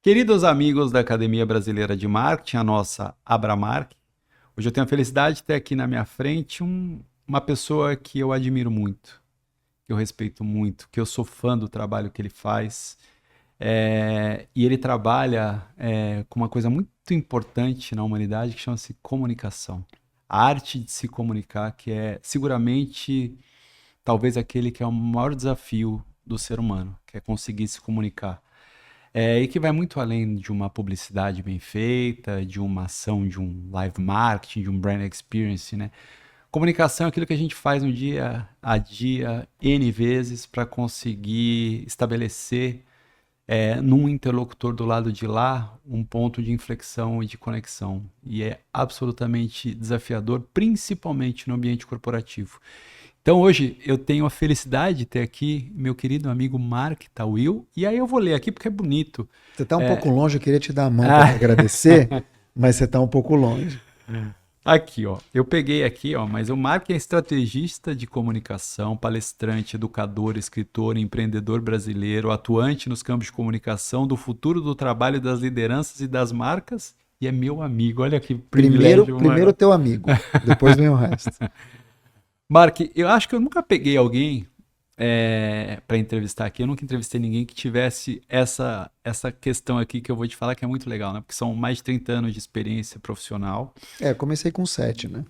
Queridos amigos da Academia Brasileira de Marketing, a nossa Abramark, hoje eu tenho a felicidade de ter aqui na minha frente uma pessoa que eu admiro muito, que eu respeito muito, que eu sou fã do trabalho que ele faz. E ele trabalha com uma coisa muito importante na humanidade que chama-se comunicação. A arte de se comunicar, que é seguramente talvez aquele que é o maior desafio do ser humano, que é conseguir se comunicar. E que vai muito além de uma publicidade bem feita, de uma ação, de um live marketing, de um brand experience, né? Comunicação é aquilo que a gente faz no dia a dia, N vezes, para conseguir estabelecer num interlocutor do lado de lá um ponto de inflexão e de conexão. E é absolutamente desafiador, principalmente no ambiente corporativo. Então hoje eu tenho a felicidade de ter aqui meu querido amigo Mark Tawil, e aí eu vou ler aqui porque é bonito. Você está um pouco longe, eu queria te dar a mão para te Ah, agradecer, mas você está um pouco longe. aqui, ó. Eu peguei aqui, ó, mas o Mark é estrategista de comunicação, palestrante, educador, escritor, empreendedor brasileiro, atuante nos campos de comunicação, do futuro do trabalho, das lideranças e das marcas, e é meu amigo. Olha que Primeiro, privilégio, primeiro mano. teu amigo, depois vem o resto. Mark, eu acho que eu nunca peguei alguém para entrevistar aqui. Eu nunca entrevistei ninguém que tivesse essa questão aqui que eu vou te falar que é muito legal, né? Porque são mais de 30 anos de experiência profissional. Comecei com 7, né?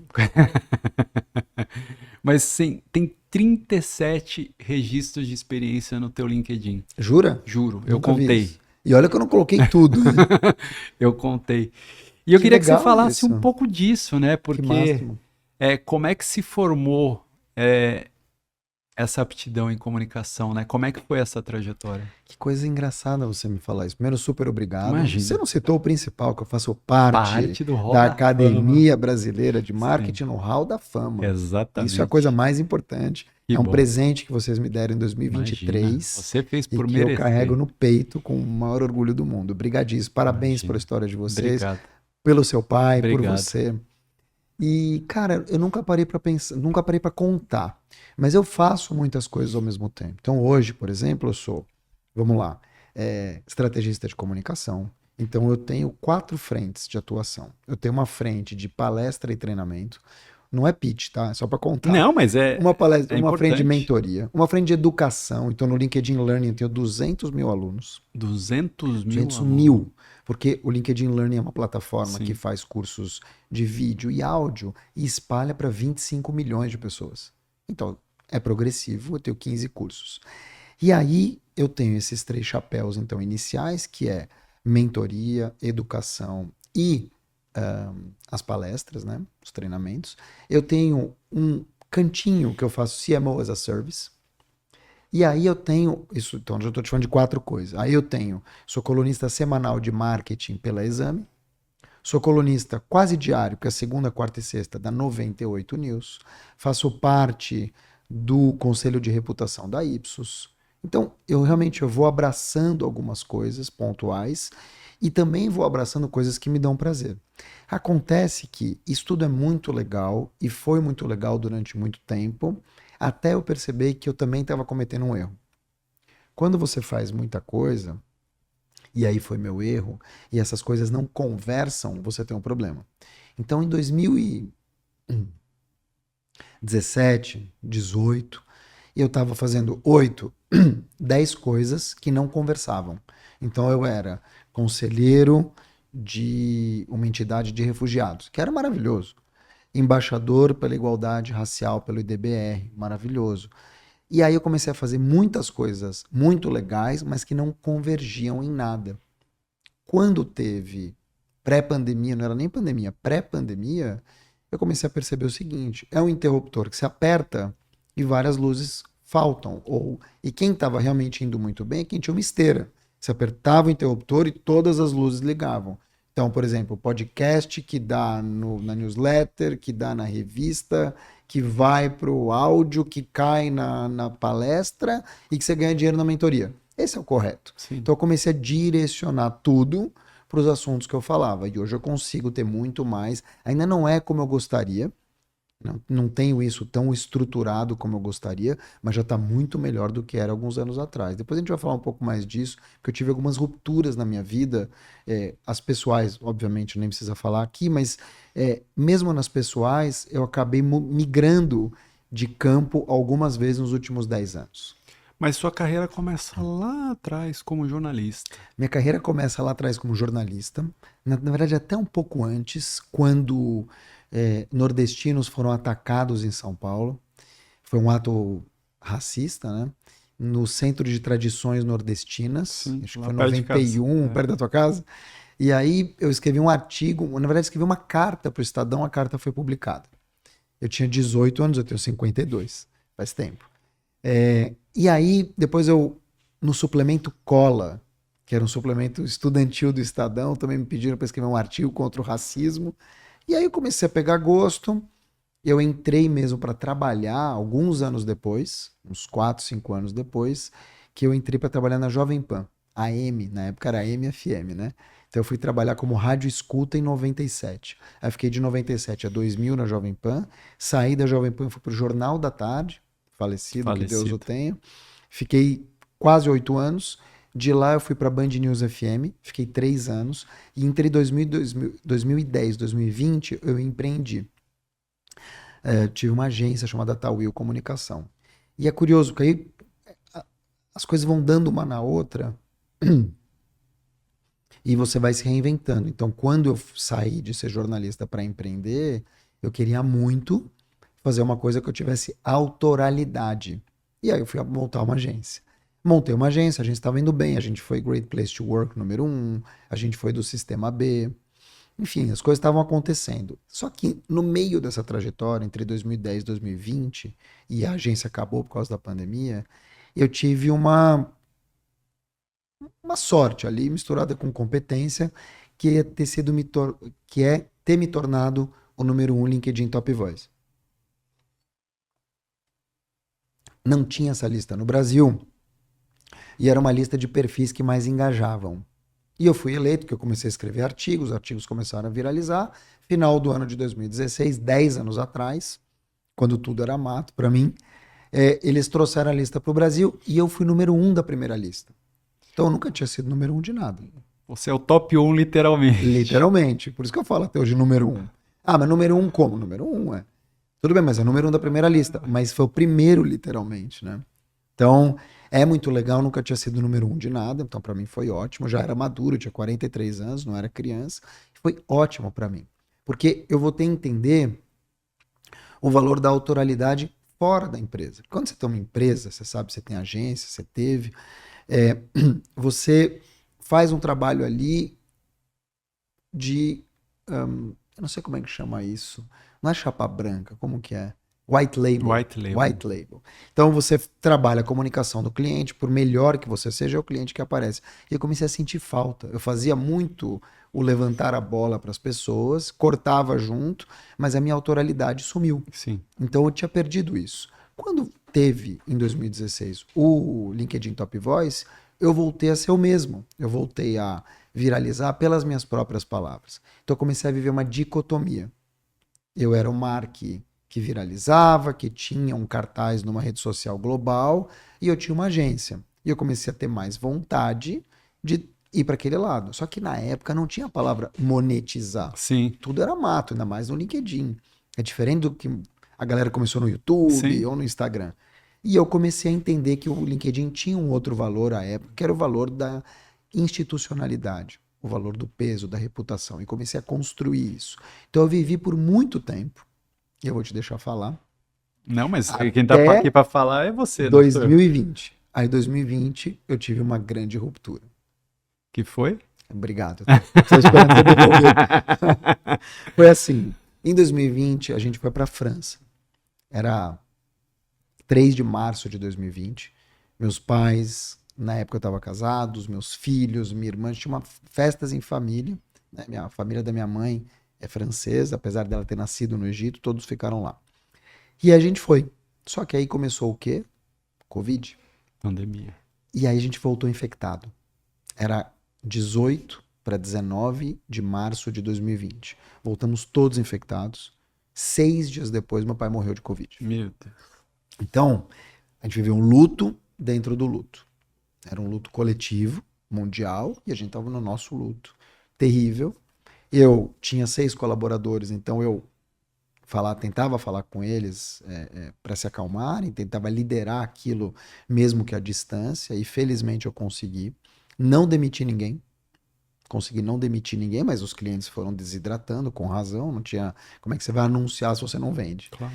Mas sim, tem 37 registros de experiência no teu LinkedIn. Jura? Juro, eu Nunca vi contei. isso. E olha que eu não coloquei tudo, hein? Eu contei. E eu Que queria que você legal falasse um isso. pouco disso, né? Que Porque máximo. como é que se formou essa aptidão em comunicação, né? Como é que foi essa trajetória? Que coisa engraçada você me falar isso. Primeiro, super obrigado. Você Imagina. não citou o principal, que eu faço parte Parte do Hall da da Fama. Academia Brasileira de Sim, Marketing no Hall da Fama. Isso é a coisa exatamente. mais importante. Que É um bom. presente que vocês me deram em Imagina. 2023 Você fez e por que eu carrego merecer. no peito com o maior orgulho do mundo. Obrigadíssimo. Parabéns pela Imagina. história de vocês, Obrigado. pelo seu pai, por Obrigado. você. E, cara, eu nunca parei para pensar, nunca parei para contar, mas eu faço muitas coisas ao mesmo tempo. Então, hoje, por exemplo, eu sou, vamos lá, estrategista de comunicação. Então, eu tenho 4 frentes de atuação. Eu tenho uma frente de palestra e treinamento. Não é pitch, tá? É só para contar. Não, mas Uma palestra, é uma frente de importante. mentoria, uma frente de educação. Então, no LinkedIn Learning eu tenho 200 mil alunos. 200 mil 200 alunos. mil, porque o LinkedIn Learning é uma plataforma que Sim. faz cursos de vídeo e áudio e espalha para 25 milhões de pessoas. Então, é progressivo, eu tenho 15 cursos. E aí eu tenho esses 3 chapéus, então, iniciais, que é mentoria, educação e as palestras, né, os treinamentos. Eu tenho um cantinho que eu faço CMO as a Service, e aí eu tenho, isso, então já estou te falando de 4 coisas. Aí eu tenho, sou colunista semanal de marketing pela Exame, sou colunista quase diário, porque é segunda, quarta e sexta, da 98 News, faço parte do conselho de reputação da Ipsos. Então, eu vou abraçando algumas coisas pontuais e também vou abraçando coisas que me dão prazer. Acontece que isso tudo é muito legal e foi muito legal durante muito tempo, até eu perceber que eu também estava cometendo um erro. Quando você faz muita coisa, e aí foi meu erro, e essas coisas não conversam, você tem um problema. Então, em 2017, 18, eu estava fazendo 8, 10 coisas que não conversavam. Então, eu era conselheiro de uma entidade de refugiados, que era maravilhoso. Embaixador pela igualdade racial, pelo IDBR, maravilhoso. E aí eu comecei a fazer muitas coisas muito legais, mas que não convergiam em nada. Quando teve pré-pandemia, não era nem pandemia, pré-pandemia, eu comecei a perceber o seguinte: é um interruptor que se aperta e várias luzes faltam. E quem estava realmente indo muito bem é quem tinha uma esteira. Você apertava o interruptor e todas as luzes ligavam. Então, por exemplo, podcast que dá na newsletter, que dá na revista, que vai para o áudio, que cai na palestra e que você ganha dinheiro na mentoria. Esse é o correto. Sim. Então eu comecei a direcionar tudo para os assuntos que eu falava. E hoje eu consigo ter muito mais. Ainda não é como eu gostaria, Não tenho isso tão estruturado como eu gostaria, mas já está muito melhor do que era alguns anos atrás. Depois a gente vai falar um pouco mais disso, porque eu tive algumas rupturas na minha vida, as pessoais, obviamente, nem precisa falar aqui, mas mesmo nas pessoais, eu acabei migrando de campo algumas vezes nos últimos 10 anos. Mas sua carreira começa lá atrás como jornalista. Minha carreira começa lá atrás como jornalista, na verdade até um pouco antes, quando nordestinos foram atacados em São Paulo. Foi um ato racista, né? No Centro de Tradições Nordestinas, Sim, acho que lá foi em perto de casa. 91, perto da tua casa. E aí eu escrevi um artigo, na verdade escrevi uma carta para o Estadão, a carta foi publicada. Eu tinha 18 anos, eu tenho 52, faz tempo. E aí, depois no suplemento Cola, que era um suplemento estudantil do Estadão, também me pediram para escrever um artigo contra o racismo. E aí eu comecei a pegar gosto. Eu entrei mesmo para trabalhar alguns anos depois, uns 4, 5 anos depois, que eu entrei para trabalhar na Jovem Pan, AM, na época era AM FM, né? Então eu fui trabalhar como rádio escuta em 97. Aí fiquei de 97 a 2000 na Jovem Pan, saí da Jovem Pan, fui pro Jornal da Tarde, falecido, que Deus o Falecido. tenha. Fiquei quase 8 anos. De lá eu fui para Band News FM, fiquei 3 anos. E entre 2010 e 2020 eu empreendi. Tive uma agência chamada Tawil Comunicação. E é curioso, que aí as coisas vão dando uma na outra e você vai se reinventando. Então, quando eu saí de ser jornalista para empreender, eu queria muito fazer uma coisa que eu tivesse autoralidade. E aí eu fui montar uma agência. Montei uma agência, a gente estava indo bem, a gente foi Great Place to Work número 1, a gente foi do Sistema B. Enfim, as coisas estavam acontecendo. Só que no meio dessa trajetória, entre 2010 e 2020, e a agência acabou por causa da pandemia, eu tive uma sorte ali, misturada com competência, que é que é ter me tornado o número 1 LinkedIn Top Voice. Não tinha essa lista no Brasil, e era uma lista de perfis que mais engajavam. E eu fui eleito, que eu comecei a escrever artigos, os artigos começaram a viralizar. Final do ano de 2016, 10 anos atrás, quando tudo era mato para mim, eles trouxeram a lista para o Brasil e eu fui número 1 da primeira lista. Então eu nunca tinha sido número 1 de nada. Você é o top 1, literalmente. Literalmente. Por isso que eu falo até hoje número 1. Ah, mas número 1 como? Número 1, é. Tudo bem, mas é número 1 da primeira lista. Mas foi o primeiro, literalmente, né? Então, é muito legal, nunca tinha sido número 1 de nada, então para mim foi ótimo. Já era maduro, tinha 43 anos, não era criança. Foi ótimo para mim, porque eu vou ter que entender o valor da autoralidade fora da empresa. Quando você tem uma empresa, você sabe, você tem agência, você teve, é, você faz um trabalho ali de, eu não sei como é que chama isso, não é chapa branca, como que é? White label. White label. White label. Então você trabalha a comunicação do cliente, por melhor que você seja, é o cliente que aparece. E eu comecei a sentir falta. Eu fazia muito o levantar a bola para as pessoas, cortava junto, mas a minha autoralidade sumiu. Sim. Então eu tinha perdido isso. Quando teve, em 2016, o LinkedIn Top Voice, eu voltei a ser o mesmo. Eu voltei a viralizar pelas minhas próprias palavras. Então eu comecei a viver uma dicotomia. Eu era o Mark que viralizava, que tinha um cartaz numa rede social global, e eu tinha uma agência. E eu comecei a ter mais vontade de ir para aquele lado. Só que na época não tinha a palavra monetizar. Sim. Tudo era mato, ainda mais no LinkedIn. É diferente do que a galera começou no YouTube Sim. ou no Instagram. E eu comecei a entender que o LinkedIn tinha um outro valor à época, que era o valor da institucionalidade, o valor do peso, da reputação. E comecei a construir isso. Então eu vivi por muito tempo, e eu vou te deixar falar, Não, mas quem tá até aqui para falar é você, não sou eu. 2020. Aí, em 2020, eu tive uma grande ruptura. Que foi? Obrigado. Estou esperando você devolver. Foi assim. Em 2020, a gente foi para a França. Era 3 de março de 2020. Meus pais, na época eu estava casado, os meus filhos, minha irmã, tinha festas em família. Né? A família da minha mãe é francesa, apesar dela ter nascido no Egito, todos ficaram lá. E a gente foi. Só que aí começou o quê? Covid. Pandemia. E aí a gente voltou infectado. Era 18 para 19 de março de 2020. Voltamos todos infectados. 6 dias depois, meu pai morreu de Covid. Meu Deus. Então, a gente viveu um luto dentro do luto. Era um luto coletivo, mundial, e a gente estava no nosso luto. Terrível. Eu tinha 6 colaboradores, então eu tentava falar com eles para se acalmarem, tentava liderar aquilo mesmo que à distância, e felizmente eu consegui. Não demiti ninguém, consegui não demitir ninguém, mas os clientes foram desidratando, com razão, não tinha. Como é que você vai anunciar se você não vende? Claro.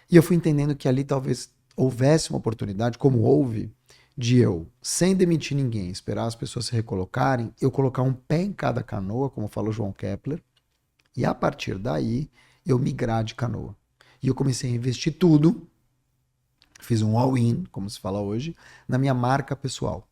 E eu fui entendendo que ali talvez houvesse uma oportunidade, como houve, de eu, sem demitir ninguém, esperar as pessoas se recolocarem, eu colocar um pé em cada canoa, como falou João Kepler, e a partir daí eu migrar de canoa. E eu comecei a investir tudo, fiz um all-in, como se fala hoje, na minha marca pessoal.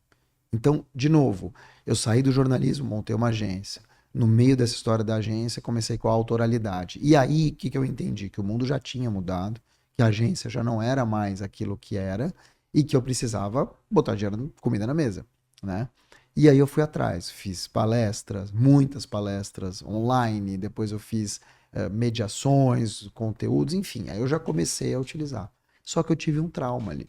Então, de novo, eu saí do jornalismo, montei uma agência. No meio dessa história da agência, comecei com a autoralidade. E aí, o que eu entendi? Que o mundo já tinha mudado, que a agência já não era mais aquilo que era e que eu precisava botar dinheiro, comida na mesa, né? E aí eu fui atrás, fiz palestras, muitas palestras online, depois eu fiz mediações, conteúdos, enfim, aí eu já comecei a utilizar. Só que eu tive um trauma ali.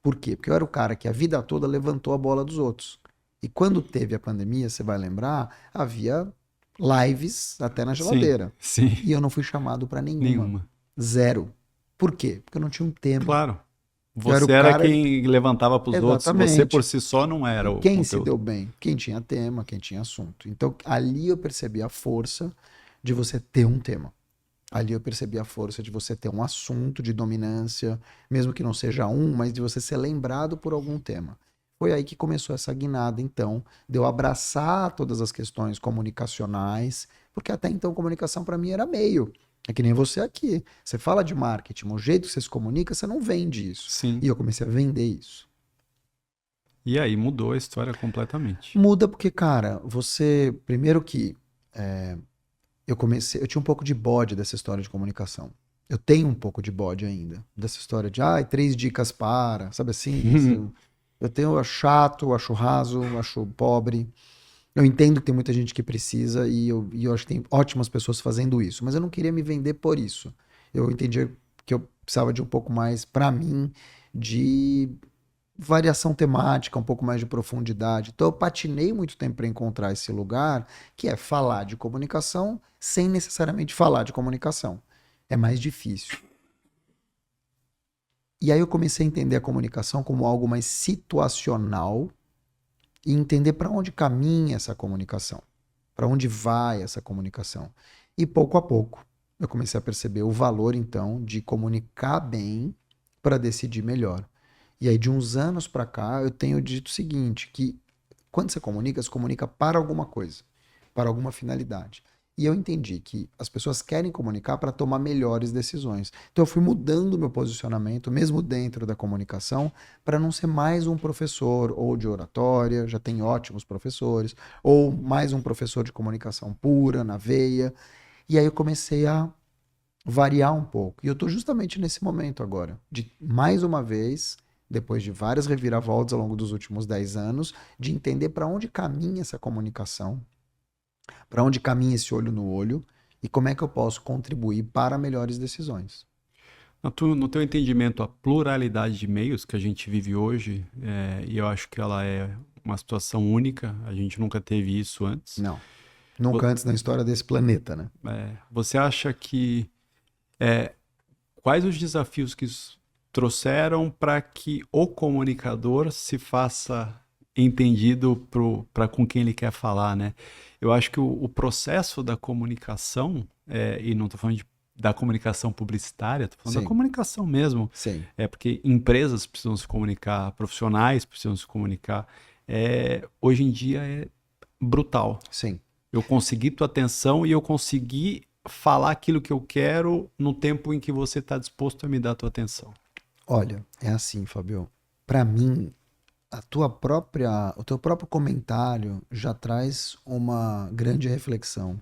Por quê? Porque eu era o cara que a vida toda levantou a bola dos outros. E quando teve a pandemia, você vai lembrar, havia lives até na Sim, geladeira. sim. E eu não fui chamado para nenhuma. Nenhuma. Zero. Por quê? Porque eu não tinha um tema. Claro. Eu era o Você era cara. quem levantava para os outros, você por Exatamente. si só não era E o quem se conteúdo. deu bem? Quem tinha tema, quem tinha assunto. Então ali eu percebi a força de você ter um tema. Ali eu percebi a força de você ter um assunto de dominância, mesmo que não seja um, mas de você ser lembrado por algum tema. Foi aí que começou essa guinada, então, de eu abraçar todas as questões comunicacionais, porque até então comunicação para mim era meio. É que nem você aqui. Você fala de marketing, o jeito que você se comunica, você não vende isso. Sim. E eu comecei a vender isso. E aí mudou a história completamente. Muda porque, cara, você. Primeiro que eu tinha um pouco de bode dessa história de comunicação. Eu tenho um pouco de bode ainda. Dessa história de, 3 dicas para, sabe assim? Eu acho chato, eu acho raso, eu acho pobre. Eu entendo que tem muita gente que precisa e eu acho que tem ótimas pessoas fazendo isso, mas eu não queria me vender por isso. Eu entendi que eu precisava de um pouco mais, para mim, de variação temática, um pouco mais de profundidade. Então eu patinei muito tempo para encontrar esse lugar, que é falar de comunicação sem necessariamente falar de comunicação. É mais difícil. E aí eu comecei a entender a comunicação como algo mais situacional e entender para onde caminha essa comunicação, para onde vai essa comunicação. E pouco a pouco eu comecei a perceber o valor então de comunicar bem para decidir melhor. E aí de uns anos para cá eu tenho dito o seguinte, que quando você comunica para alguma coisa, para alguma finalidade. E eu entendi que as pessoas querem comunicar para tomar melhores decisões. Então eu fui mudando o meu posicionamento, mesmo dentro da comunicação, para não ser mais um professor ou de oratória, já tem ótimos professores, ou mais um professor de comunicação pura, na veia. E aí eu comecei a variar um pouco. E eu estou justamente nesse momento agora, de mais uma vez, depois de várias reviravoltas ao longo dos últimos 10 anos, de entender para onde caminha essa comunicação, para onde caminha esse olho no olho e como é que eu posso contribuir para melhores decisões. No teu entendimento, a pluralidade de meios que a gente vive hoje, e eu acho que ela é uma situação única, a gente nunca teve isso antes. Não. Nunca antes na história desse planeta, né? Você acha que quais os desafios que trouxeram para que o comunicador se faça entendido para com quem ele quer falar, né? Eu acho que o processo da comunicação, e não estou falando da comunicação publicitária, estou falando da comunicação mesmo. Sim. Porque empresas precisam se comunicar, profissionais precisam se comunicar. Hoje em dia é brutal. Sim. Eu consegui tua atenção e eu consegui falar aquilo que eu quero no tempo em que você está disposto a me dar tua atenção. Olha, é assim, Fabio. Para mim, o teu próprio comentário já traz uma grande reflexão,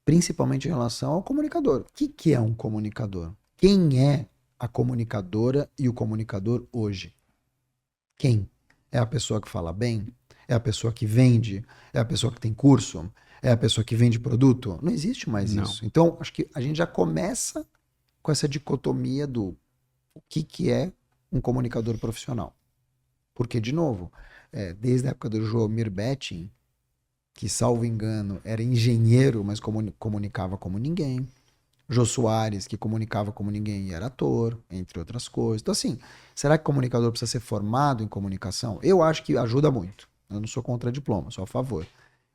principalmente em relação ao comunicador. O que é um comunicador? Quem é a comunicadora e o comunicador hoje? Quem? É a pessoa que fala bem? É a pessoa que vende? É a pessoa que tem curso? É a pessoa que vende produto? Não existe mais Não. isso. Então, acho que a gente já começa com essa dicotomia do o que é um comunicador profissional. Porque, de novo, desde a época do Joelmir Betting, que, salvo engano, era engenheiro, mas comunicava como ninguém. Jô Soares, que comunicava como ninguém e era ator, entre outras coisas. Então, assim, será que comunicador precisa ser formado em comunicação? Eu acho que ajuda muito. Eu não sou contra diploma, sou a favor.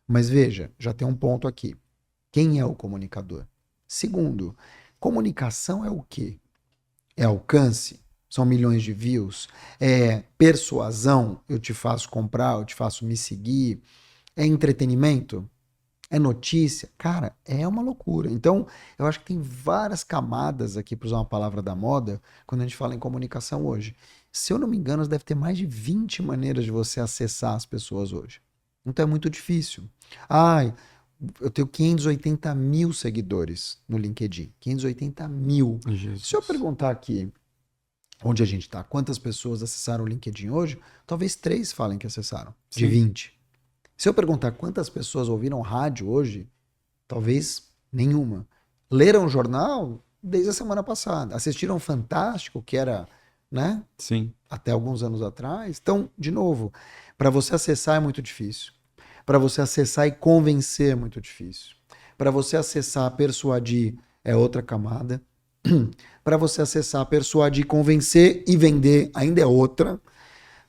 Mas veja, já tem um ponto aqui. Quem é o comunicador? Segundo, comunicação é o quê? É alcance? São milhões de views? É persuasão? Eu te faço comprar, eu te faço me seguir? É entretenimento? É notícia? Cara, é uma loucura. Então, eu acho que tem várias camadas aqui, para usar uma palavra da moda, quando a gente fala em comunicação hoje. Se eu não me engano, deve ter mais de 20 maneiras de você acessar as pessoas hoje. Então é muito difícil. Ai, eu tenho 580 mil seguidores no LinkedIn. 580 mil. Se eu Jesus. perguntar aqui onde a gente está, quantas pessoas acessaram o LinkedIn hoje, talvez 3 falem que acessaram, de Sim. 20. Se eu perguntar quantas pessoas ouviram rádio hoje, talvez nenhuma. Leram o jornal desde a semana passada. Assistiram Fantástico, que era, né, Sim. até alguns anos atrás. Então, de novo, para você acessar é muito difícil. Para você acessar e convencer é muito difícil. Para você acessar, persuadir é outra camada. Para você acessar, persuadir, convencer e vender ainda é outra.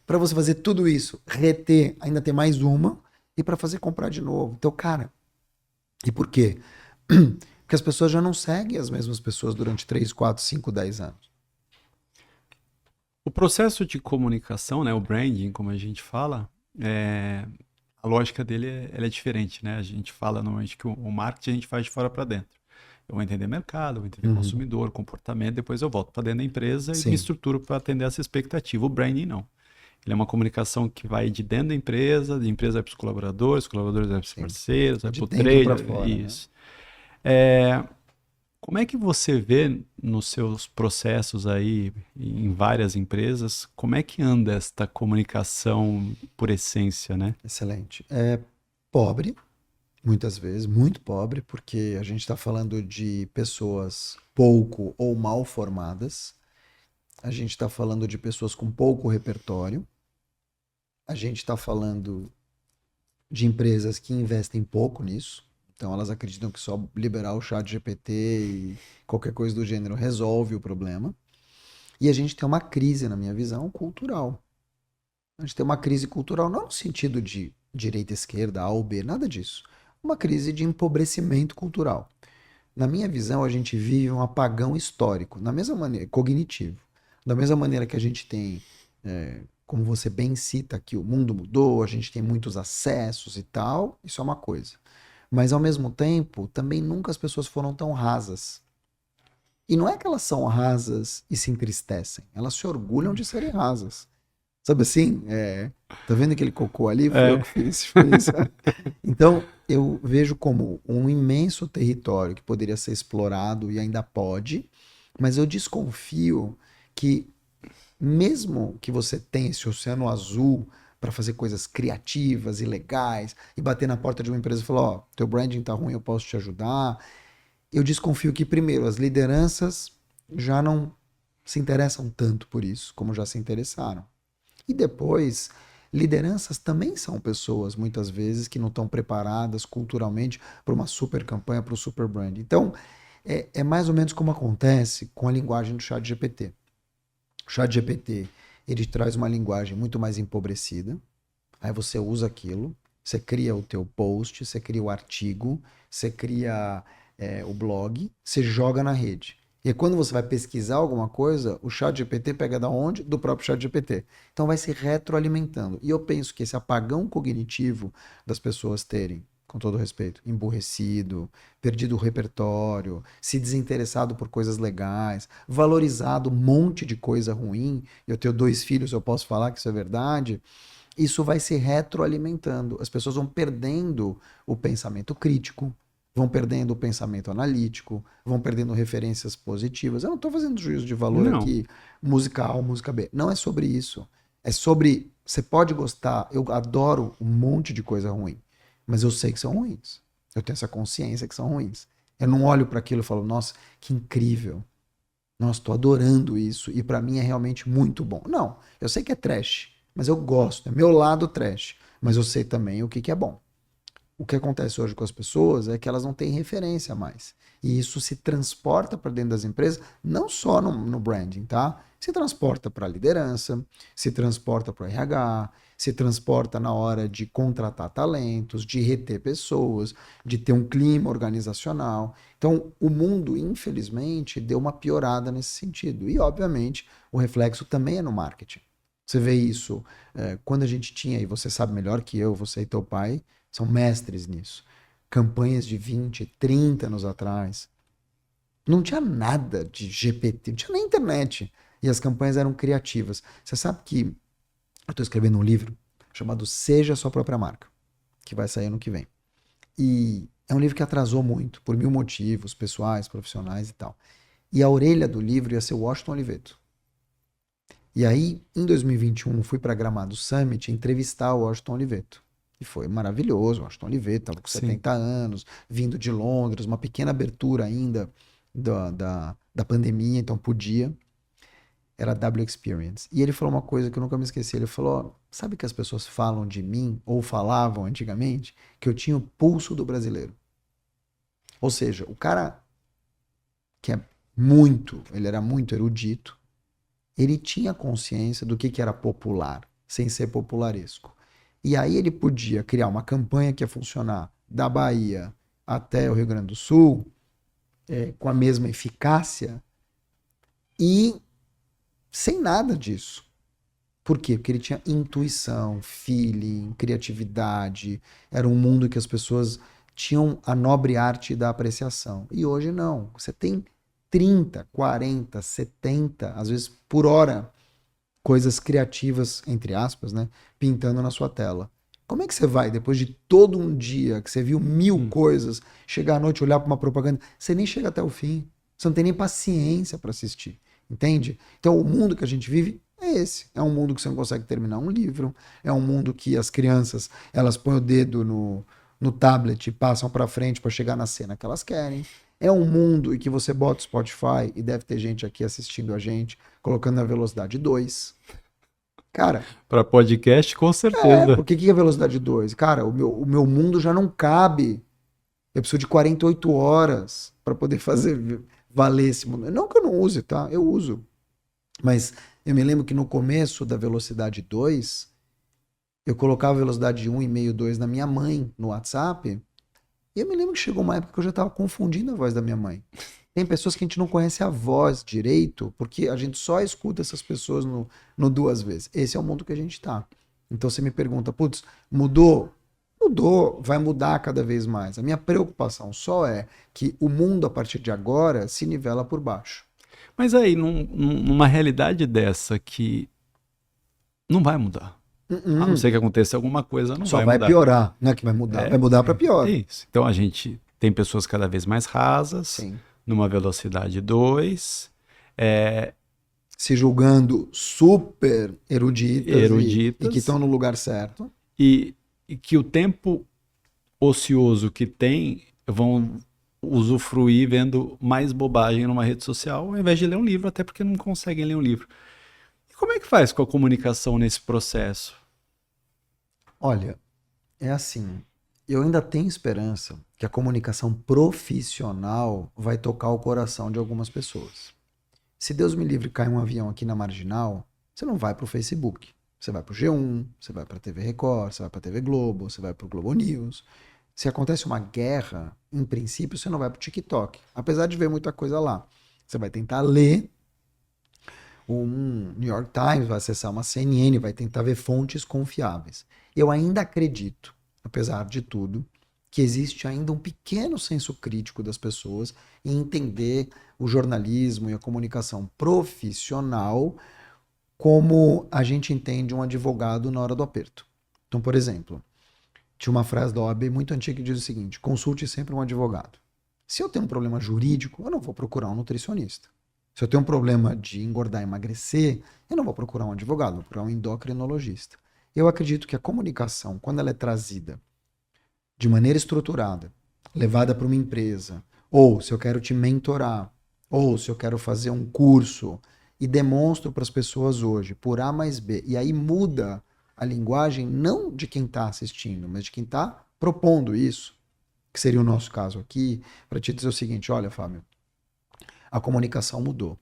Para você fazer tudo isso, reter, ainda tem mais uma. E para fazer comprar de novo. Então, cara, e por quê? Porque as pessoas já não seguem as mesmas pessoas durante 3, 4, 5, 10 anos. O processo de comunicação, né, o branding, como a gente fala, a lógica dele ela é diferente, né? A gente fala normalmente que o marketing a gente faz de fora para dentro. Eu vou entender mercado, vou entender Uhum. consumidor, comportamento, depois eu volto para dentro da empresa e me Sim. estruturo para atender essa expectativa. O branding não. Ele é uma comunicação que vai de dentro da empresa, de empresa vai para os colaboradores vai para os Sim. parceiros, É vai de para o dentro para trade, fora, né? isso. Como é que você vê nos seus processos aí, em várias empresas, como é que anda esta comunicação por essência, né? Excelente. É pobre, muitas vezes, muito pobre, porque a gente está falando de pessoas pouco ou mal formadas, a gente está falando de pessoas com pouco repertório, a gente está falando de empresas que investem pouco nisso. Então elas acreditam que só liberar o chat GPT e qualquer coisa do gênero resolve o problema. E a gente tem uma crise, na minha visão, cultural. A gente tem uma crise cultural não no sentido de direita, esquerda, A ou B, nada disso. Uma crise de empobrecimento cultural. Na minha visão, a gente vive um apagão histórico, na mesma maneira, cognitivo. Da mesma maneira que a gente tem, como você bem cita, que o mundo mudou, a gente tem muitos acessos e tal, isso é uma coisa. Mas ao mesmo tempo, também nunca as pessoas foram tão rasas. E não é que elas são rasas e se entristecem, elas se orgulham de serem rasas. Sabe assim? Tá vendo aquele cocô ali? Foi eu É. que fiz, foi isso. Então, eu vejo como um imenso território que poderia ser explorado e ainda pode, mas eu desconfio que, mesmo que você tenha esse oceano azul para fazer coisas criativas e legais e bater na porta de uma empresa e falar: Ó, teu branding tá ruim, eu posso te ajudar. Eu desconfio que, primeiro, as lideranças já não se interessam tanto por isso como já se interessaram. E depois, lideranças também são pessoas, muitas vezes, que não estão preparadas culturalmente para uma super campanha, para o super brand. Então, é mais ou menos como acontece com a linguagem do chat GPT. O chat GPT, ele traz uma linguagem muito mais empobrecida, aí você usa aquilo, você cria o teu post, você cria o artigo, você cria o blog, você joga na rede. E aí, quando você vai pesquisar alguma coisa, o chat GPT pega da onde? Do próprio chat GPT. Então vai se retroalimentando. E eu penso que esse apagão cognitivo das pessoas terem, com todo respeito, emburrecido, perdido o repertório, se desinteressado por coisas legais, valorizado um monte de coisa ruim. Eu tenho 2 filhos, eu posso falar que isso é verdade. Isso vai se retroalimentando. As pessoas vão perdendo o pensamento crítico, vão perdendo o pensamento analítico, vão perdendo referências positivas. Eu não estou fazendo juízo de valor Não. aqui, música A ou música B. Não é sobre isso. É sobre. Você pode gostar, eu adoro um monte de coisa ruim, mas eu sei que são ruins. Eu tenho essa consciência que são ruins. Eu não olho para aquilo e falo, nossa, que incrível. Nossa, tô adorando isso e pra mim é realmente muito bom. Não, eu sei que é trash, mas eu gosto, é meu lado trash, mas eu sei também o que que é bom. O que acontece hoje com as pessoas é que elas não têm referência mais. E isso se transporta para dentro das empresas, não só no branding, tá? Se transporta para a liderança, se transporta para o RH, se transporta na hora de contratar talentos, de reter pessoas, de ter um clima organizacional. Então, o mundo, infelizmente, deu uma piorada nesse sentido. E, obviamente, o reflexo também é no marketing. Você vê isso quando a gente tinha, e você sabe melhor que eu, você e teu pai, são mestres nisso. Campanhas de 20, 30 anos atrás. Não tinha nada de GPT, não tinha nem internet. E as campanhas eram criativas. Você sabe que eu estou escrevendo um livro chamado Seja Sua Própria Marca, que vai sair ano que vem. E é um livro que atrasou muito, por mil motivos, pessoais, profissionais e tal. E a orelha do livro ia ser o Washington Oliveto. E aí, em 2021, fui para Gramado Summit entrevistar o Washington Oliveto. E foi maravilhoso. O Washington Oliveto estava com Sim. 70 anos, vindo de Londres, uma pequena abertura ainda da pandemia, então podia. Era a W Experience. E ele falou uma coisa que eu nunca me esqueci. Ele falou: "Ó, sabe que as pessoas falam de mim, ou falavam antigamente, que eu tinha o pulso do brasileiro. Ou seja, o cara que é ele era muito erudito, ele tinha consciência do que era popular, sem ser popularesco. E aí ele podia criar uma campanha que ia funcionar da Bahia até o Rio Grande do Sul, com a mesma eficácia, e sem nada disso. Por quê? Porque ele tinha intuição, feeling, criatividade. Era um mundo que as pessoas tinham a nobre arte da apreciação. E hoje não. Você tem 30, 40, 70, às vezes por hora, coisas criativas, entre aspas, né, pintando na sua tela. Como é que você vai, depois de todo um dia que você viu 1000 coisas, chegar à noite, olhar para uma propaganda, você nem chega até o fim. Você não tem nem paciência para assistir. Entende? Então, o mundo que a gente vive é esse. É um mundo que você não consegue terminar um livro. É um mundo que as crianças, elas põem o dedo no tablet e passam para frente para chegar na cena que elas querem. É um mundo em que você bota o Spotify, e deve ter gente aqui assistindo a gente, colocando na velocidade 2. Cara, Para podcast, com certeza. porque que é velocidade 2? Cara, o meu mundo já não cabe. Eu preciso de 48 horas para poder fazer valer esse mundo. Não que eu não use, tá? Eu uso. Mas eu me lembro que no começo da velocidade 2, eu colocava a velocidade 1,5, 2 na minha mãe no WhatsApp. E eu me lembro que chegou uma época que eu já estava confundindo a voz da minha mãe. Tem pessoas que a gente não conhece a voz direito, porque a gente só escuta essas pessoas no 2 vezes. Esse é o mundo que a gente tá. Então você me pergunta, putz, mudou? Mudou, vai mudar cada vez mais. A minha preocupação só é que o mundo, a partir de agora, se nivela por baixo. Mas aí, numa realidade dessa que não vai mudar. A não ser que aconteça alguma coisa, não Só vai vai mudar. piorar, não é que vai mudar, vai mudar para pior. É isso. Então a gente tem pessoas cada vez mais rasas, Sim. numa velocidade 2, Se julgando super eruditas, e que estão no lugar certo. e que o tempo ocioso que tem vão usufruir vendo mais bobagem numa rede social, ao invés de ler um livro, até porque não conseguem ler um livro. E como é que faz com a comunicação nesse processo? Olha, é assim, eu ainda tenho esperança que a comunicação profissional vai tocar o coração de algumas pessoas. Se Deus me livre cair um avião aqui na Marginal, você não vai para o Facebook. Você vai para o G1, você vai para a TV Record, você vai para a TV Globo, você vai para o Globo News. Se acontece uma guerra, em princípio você não vai para o TikTok, apesar de ver muita coisa lá. Você vai tentar ler um New York Times, vai acessar uma CNN, vai tentar ver fontes confiáveis. Eu ainda acredito, apesar de tudo, que existe ainda um pequeno senso crítico das pessoas em entender o jornalismo e a comunicação profissional como a gente entende um advogado na hora do aperto. Então, por exemplo, tinha uma frase da OAB muito antiga que diz o seguinte: consulte sempre um advogado. Se eu tenho um problema jurídico, eu não vou procurar um nutricionista. Se eu tenho um problema de engordar e emagrecer, eu não vou procurar um advogado, vou procurar um endocrinologista. Eu acredito que a comunicação, quando ela é trazida de maneira estruturada, levada para uma empresa, ou se eu quero te mentorar, ou se eu quero fazer um curso e demonstro para as pessoas hoje, por A mais B, e aí muda a linguagem não de quem está assistindo, mas de quem está propondo isso, que seria o nosso caso aqui, para te dizer o seguinte, olha, Fábio, a comunicação mudou.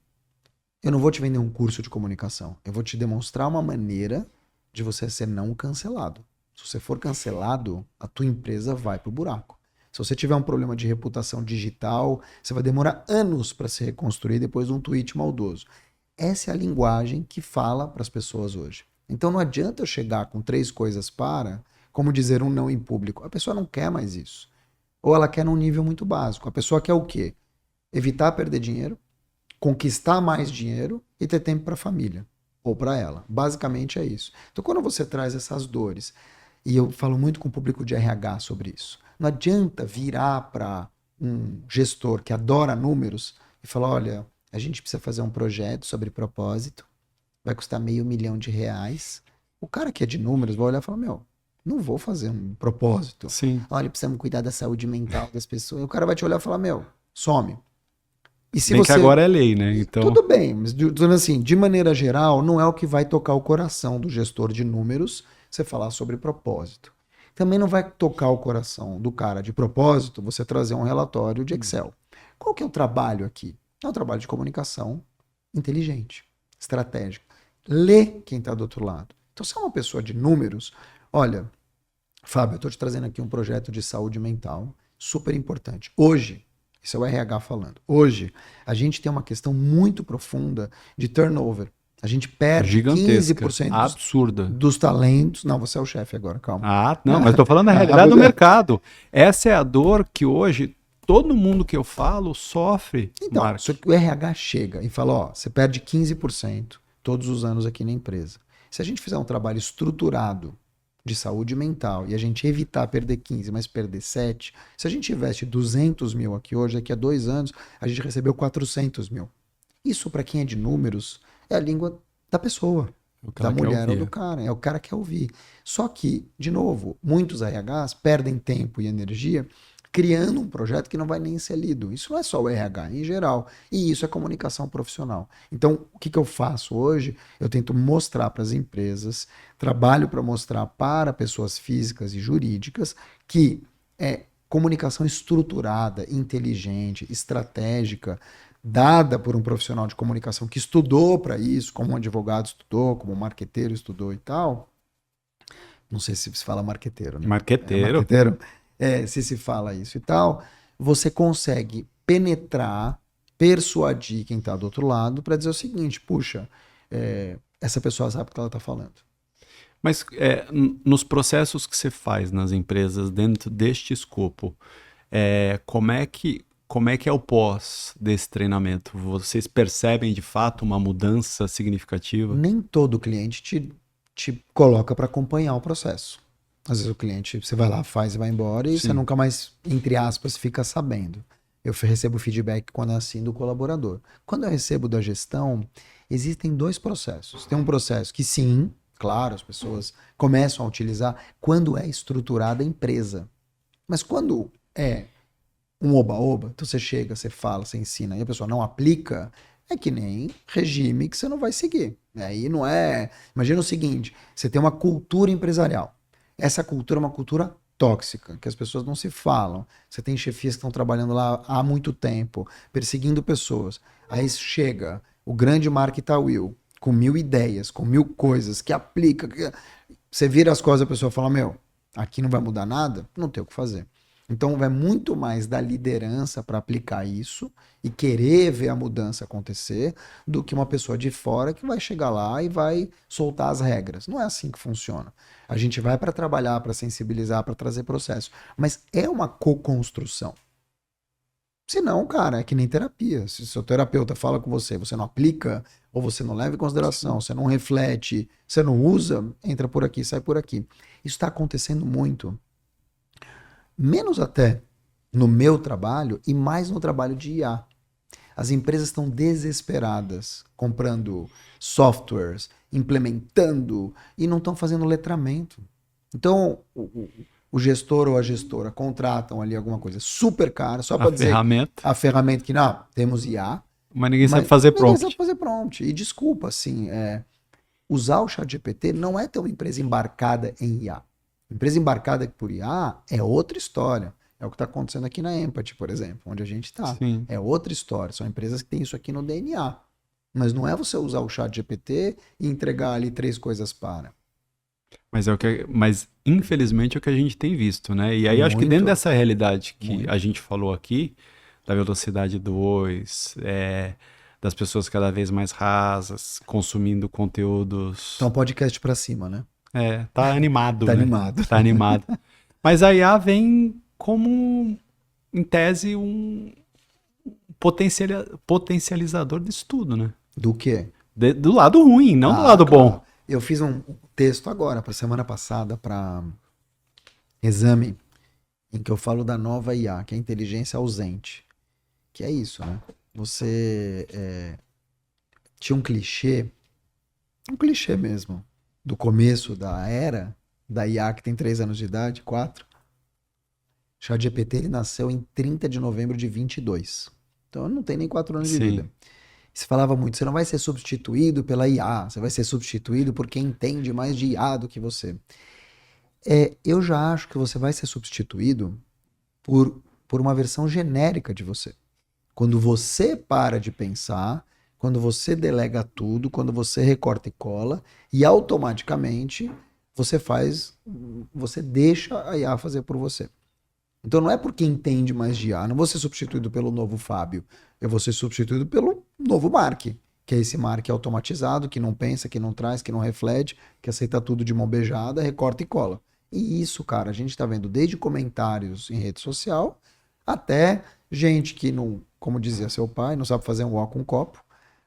Eu não vou te vender um curso de comunicação, eu vou te demonstrar uma maneira de você ser não cancelado. Se você for cancelado, a tua empresa vai pro buraco. Se você tiver um problema de reputação digital, você vai demorar anos para se reconstruir depois de um tweet maldoso. Essa é a linguagem que fala para as pessoas hoje. Então não adianta eu chegar com 3 coisas como dizer um não em público. A pessoa não quer mais isso. Ou ela quer num nível muito básico. A pessoa quer o quê? Evitar perder dinheiro, conquistar mais dinheiro e ter tempo para a família ou para ela. Basicamente é isso. Então quando você traz essas dores, e eu falo muito com o público de RH sobre isso, não adianta virar para um gestor que adora números e falar, olha, a gente precisa fazer um projeto sobre propósito, vai custar R$ 500.000. O cara que é de números vai olhar e falar, meu, não vou fazer um propósito. Sim. Olha, precisamos cuidar da saúde mental das pessoas. E o cara vai te olhar e falar, meu, some. E se Bem você... que agora é lei, né? Então... Tudo bem, mas dizendo assim, de maneira geral, não é o que vai tocar o coração do gestor de números você falar sobre propósito. Também não vai tocar o coração do cara de propósito você trazer um relatório de Excel. Qual que é o trabalho aqui? É um trabalho de comunicação inteligente, estratégica. Lê quem está do outro lado. Então, se é uma pessoa de números, olha, Fábio, eu estou te trazendo aqui um projeto de saúde mental super importante. Hoje, isso é o RH falando, hoje a gente tem uma questão muito profunda de turnover. A gente perde gigantesca, 15% absurda. dos talentos. Não, você é o chefe agora, calma. Ah, não, mas estou falando da realidade do você- mercado. Essa é a dor que hoje todo mundo que eu falo sofre, Então, Mark. só que o RH chega e fala, ó, você perde 15% todos os anos aqui na empresa. Se a gente fizer um trabalho estruturado de saúde mental e a gente evitar perder 15, mas perder 7, se a gente investe 200 mil aqui hoje, daqui a 2 anos, a gente recebeu 400 mil. Isso, para quem é de números, é a língua da pessoa, O que da ela quer mulher ou ouvir. do cara. É o cara que quer ouvir. Só que, de novo, muitos RHs perdem tempo e energia criando um projeto que não vai nem ser lido. Isso não é só o RH, em geral. E isso é comunicação profissional. Então, o que que eu faço hoje? Eu tento mostrar para as empresas, trabalho para mostrar para pessoas físicas e jurídicas que é comunicação estruturada, inteligente, estratégica, dada por um profissional de comunicação que estudou para isso, como um advogado estudou, como um marqueteiro estudou e tal. Não sei se se fala marqueteiro, né? É Marqueteiro. marqueteiro? É, se fala isso e tal, você consegue penetrar, persuadir quem está do outro lado para dizer o seguinte, puxa, essa pessoa sabe o que ela está falando. Mas nos processos que você faz nas empresas dentro deste escopo, como é que é o pós desse treinamento? Vocês percebem de fato uma mudança significativa? Nem todo cliente te coloca para acompanhar o processo. Às vezes o cliente, você vai lá, faz e vai embora e você Sim. nunca mais, entre aspas, fica sabendo. Eu recebo feedback quando é assim do colaborador. Quando eu recebo da gestão, existem 2 processos. Tem um processo que sim, claro, as pessoas começam a utilizar quando é estruturada a empresa. Mas quando é um oba-oba, então você chega, você fala, você ensina e a pessoa não aplica, é que nem regime que você não vai seguir. Aí não é. Imagina o seguinte: você tem uma cultura empresarial. Essa cultura é uma cultura tóxica, que as pessoas não se falam. Você tem chefias que estão trabalhando lá há muito tempo, perseguindo pessoas. Aí chega o grande Mark Tawil, com 1000 ideias, com 1000 coisas, que aplica. Você vira as coisas, a pessoa fala: meu, aqui não vai mudar nada, não tem o que fazer. Então vai muito mais da liderança para aplicar isso e querer ver a mudança acontecer do que uma pessoa de fora que vai chegar lá e vai soltar as regras. Não é assim que funciona. A gente vai para trabalhar, para sensibilizar, para trazer processo, mas é uma co-construção. Se não, cara, é que nem terapia. Se seu terapeuta fala com você, você não aplica, ou você não leva em consideração, você não reflete, você não usa, entra por aqui, sai por aqui. Isso está acontecendo muito. Menos até no meu trabalho e mais no trabalho de IA. As empresas estão desesperadas comprando softwares, implementando e não estão fazendo letramento. Então, o gestor ou a gestora contratam ali alguma coisa super cara, só para A dizer ferramenta, a ferramenta que, não, temos IA, mas ninguém sabe mas fazer ninguém sabe prompt. fazer prompt. E desculpa, assim, usar o ChatGPT não é ter uma empresa embarcada em IA. Empresa embarcada por IA é outra história. É o que está acontecendo aqui na Empathy, por exemplo, onde a gente está. Sim. É outra história. São empresas que têm isso aqui no DNA. Mas não é você usar o ChatGPT e entregar ali 3 coisas para. Mas infelizmente é o que a gente tem visto, né? E aí acho que dentro Muito, dessa realidade que a muito. gente falou aqui, da velocidade 2, das pessoas cada vez mais rasas, consumindo conteúdos. Então, podcast para cima, né? Tá animado, Tá né? animado. Tá animado. Mas a IA vem como, em tese, um potencializador disso tudo, né? Do quê? Do lado ruim, não do Ah, lado claro. bom. Eu fiz um texto agora, para semana passada, para exame, em que eu falo da nova IA, que é a inteligência ausente. Que é isso, né? Você tinha um clichê mesmo, do começo da era da IA, que tem 3 anos de idade, 4. ChatGPT ele nasceu em 30 de novembro de 22. Então ele não tem nem 4 anos de Sim, vida. Se falava muito, você não vai ser substituído pela IA, você vai ser substituído por quem entende mais de IA do que você. Eu já acho que você vai ser substituído por uma versão genérica de você. Quando você para de pensar, quando você delega tudo, quando você recorta e cola, e automaticamente você deixa a IA fazer por você. Então não é porque entende mais de IA, não vou ser substituído pelo novo Fábio, eu vou ser substituído pelo novo Mark, que é esse Mark automatizado, que não pensa, que não traz, que não reflete, que aceita tudo de mão beijada, recorta e cola. E isso, cara, a gente tá vendo desde comentários em rede social até gente que não, como dizia seu pai, não sabe fazer um ó com um copo,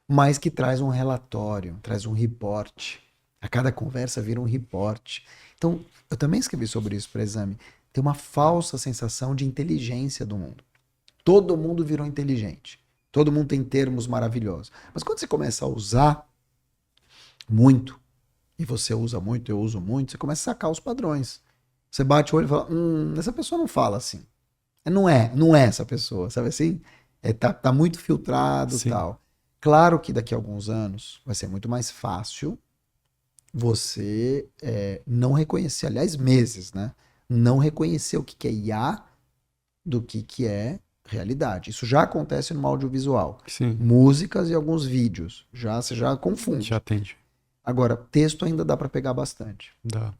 mas que traz um relatório, traz um report. A cada conversa vira um report. Então, eu também escrevi sobre isso para exame. Tem uma falsa sensação de inteligência do mundo. Todo mundo virou inteligente. Todo mundo tem termos maravilhosos. Mas quando você começa a usar muito, e você usa muito, eu uso muito, você começa a sacar os padrões. Você bate o olho e fala, essa pessoa não fala assim. Não é essa pessoa, sabe assim? Tá muito filtrado e sim. tal. Claro que daqui a alguns anos vai ser muito mais fácil você não reconhecer, aliás, meses, né? Não reconhecer o que é IA do que é realidade. Isso já acontece no audiovisual. Sim, Músicas e alguns vídeos. Você já confunde. já atende. Agora, texto ainda dá para pegar bastante. Dá.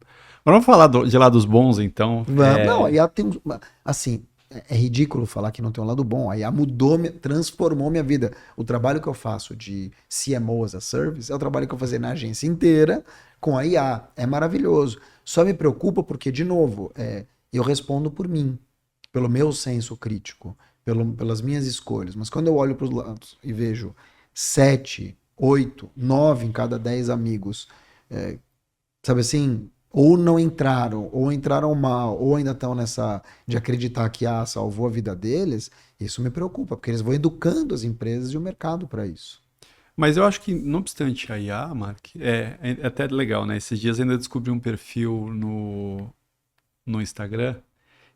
Agora vamos falar de lados bons, então. Não, a IA tem assim, é ridículo falar que não tem um lado bom. A IA transformou minha vida. O trabalho que eu faço de CMO as a Service é o trabalho que eu fazia na agência inteira com a IA. É maravilhoso. Só me preocupa porque, de novo, eu respondo por mim, pelo meu senso crítico, pelas minhas escolhas. Mas quando eu olho para os lados e vejo 7, 8, 9 em cada 10 amigos, sabe assim, ou não entraram, ou entraram mal, ou ainda estão nessa de acreditar que salvou a vida deles, isso me preocupa, porque eles vão educando as empresas e o mercado para isso. Mas eu acho que, não obstante a IA, Mark, é até legal, né? Esses dias ainda descobri um perfil no Instagram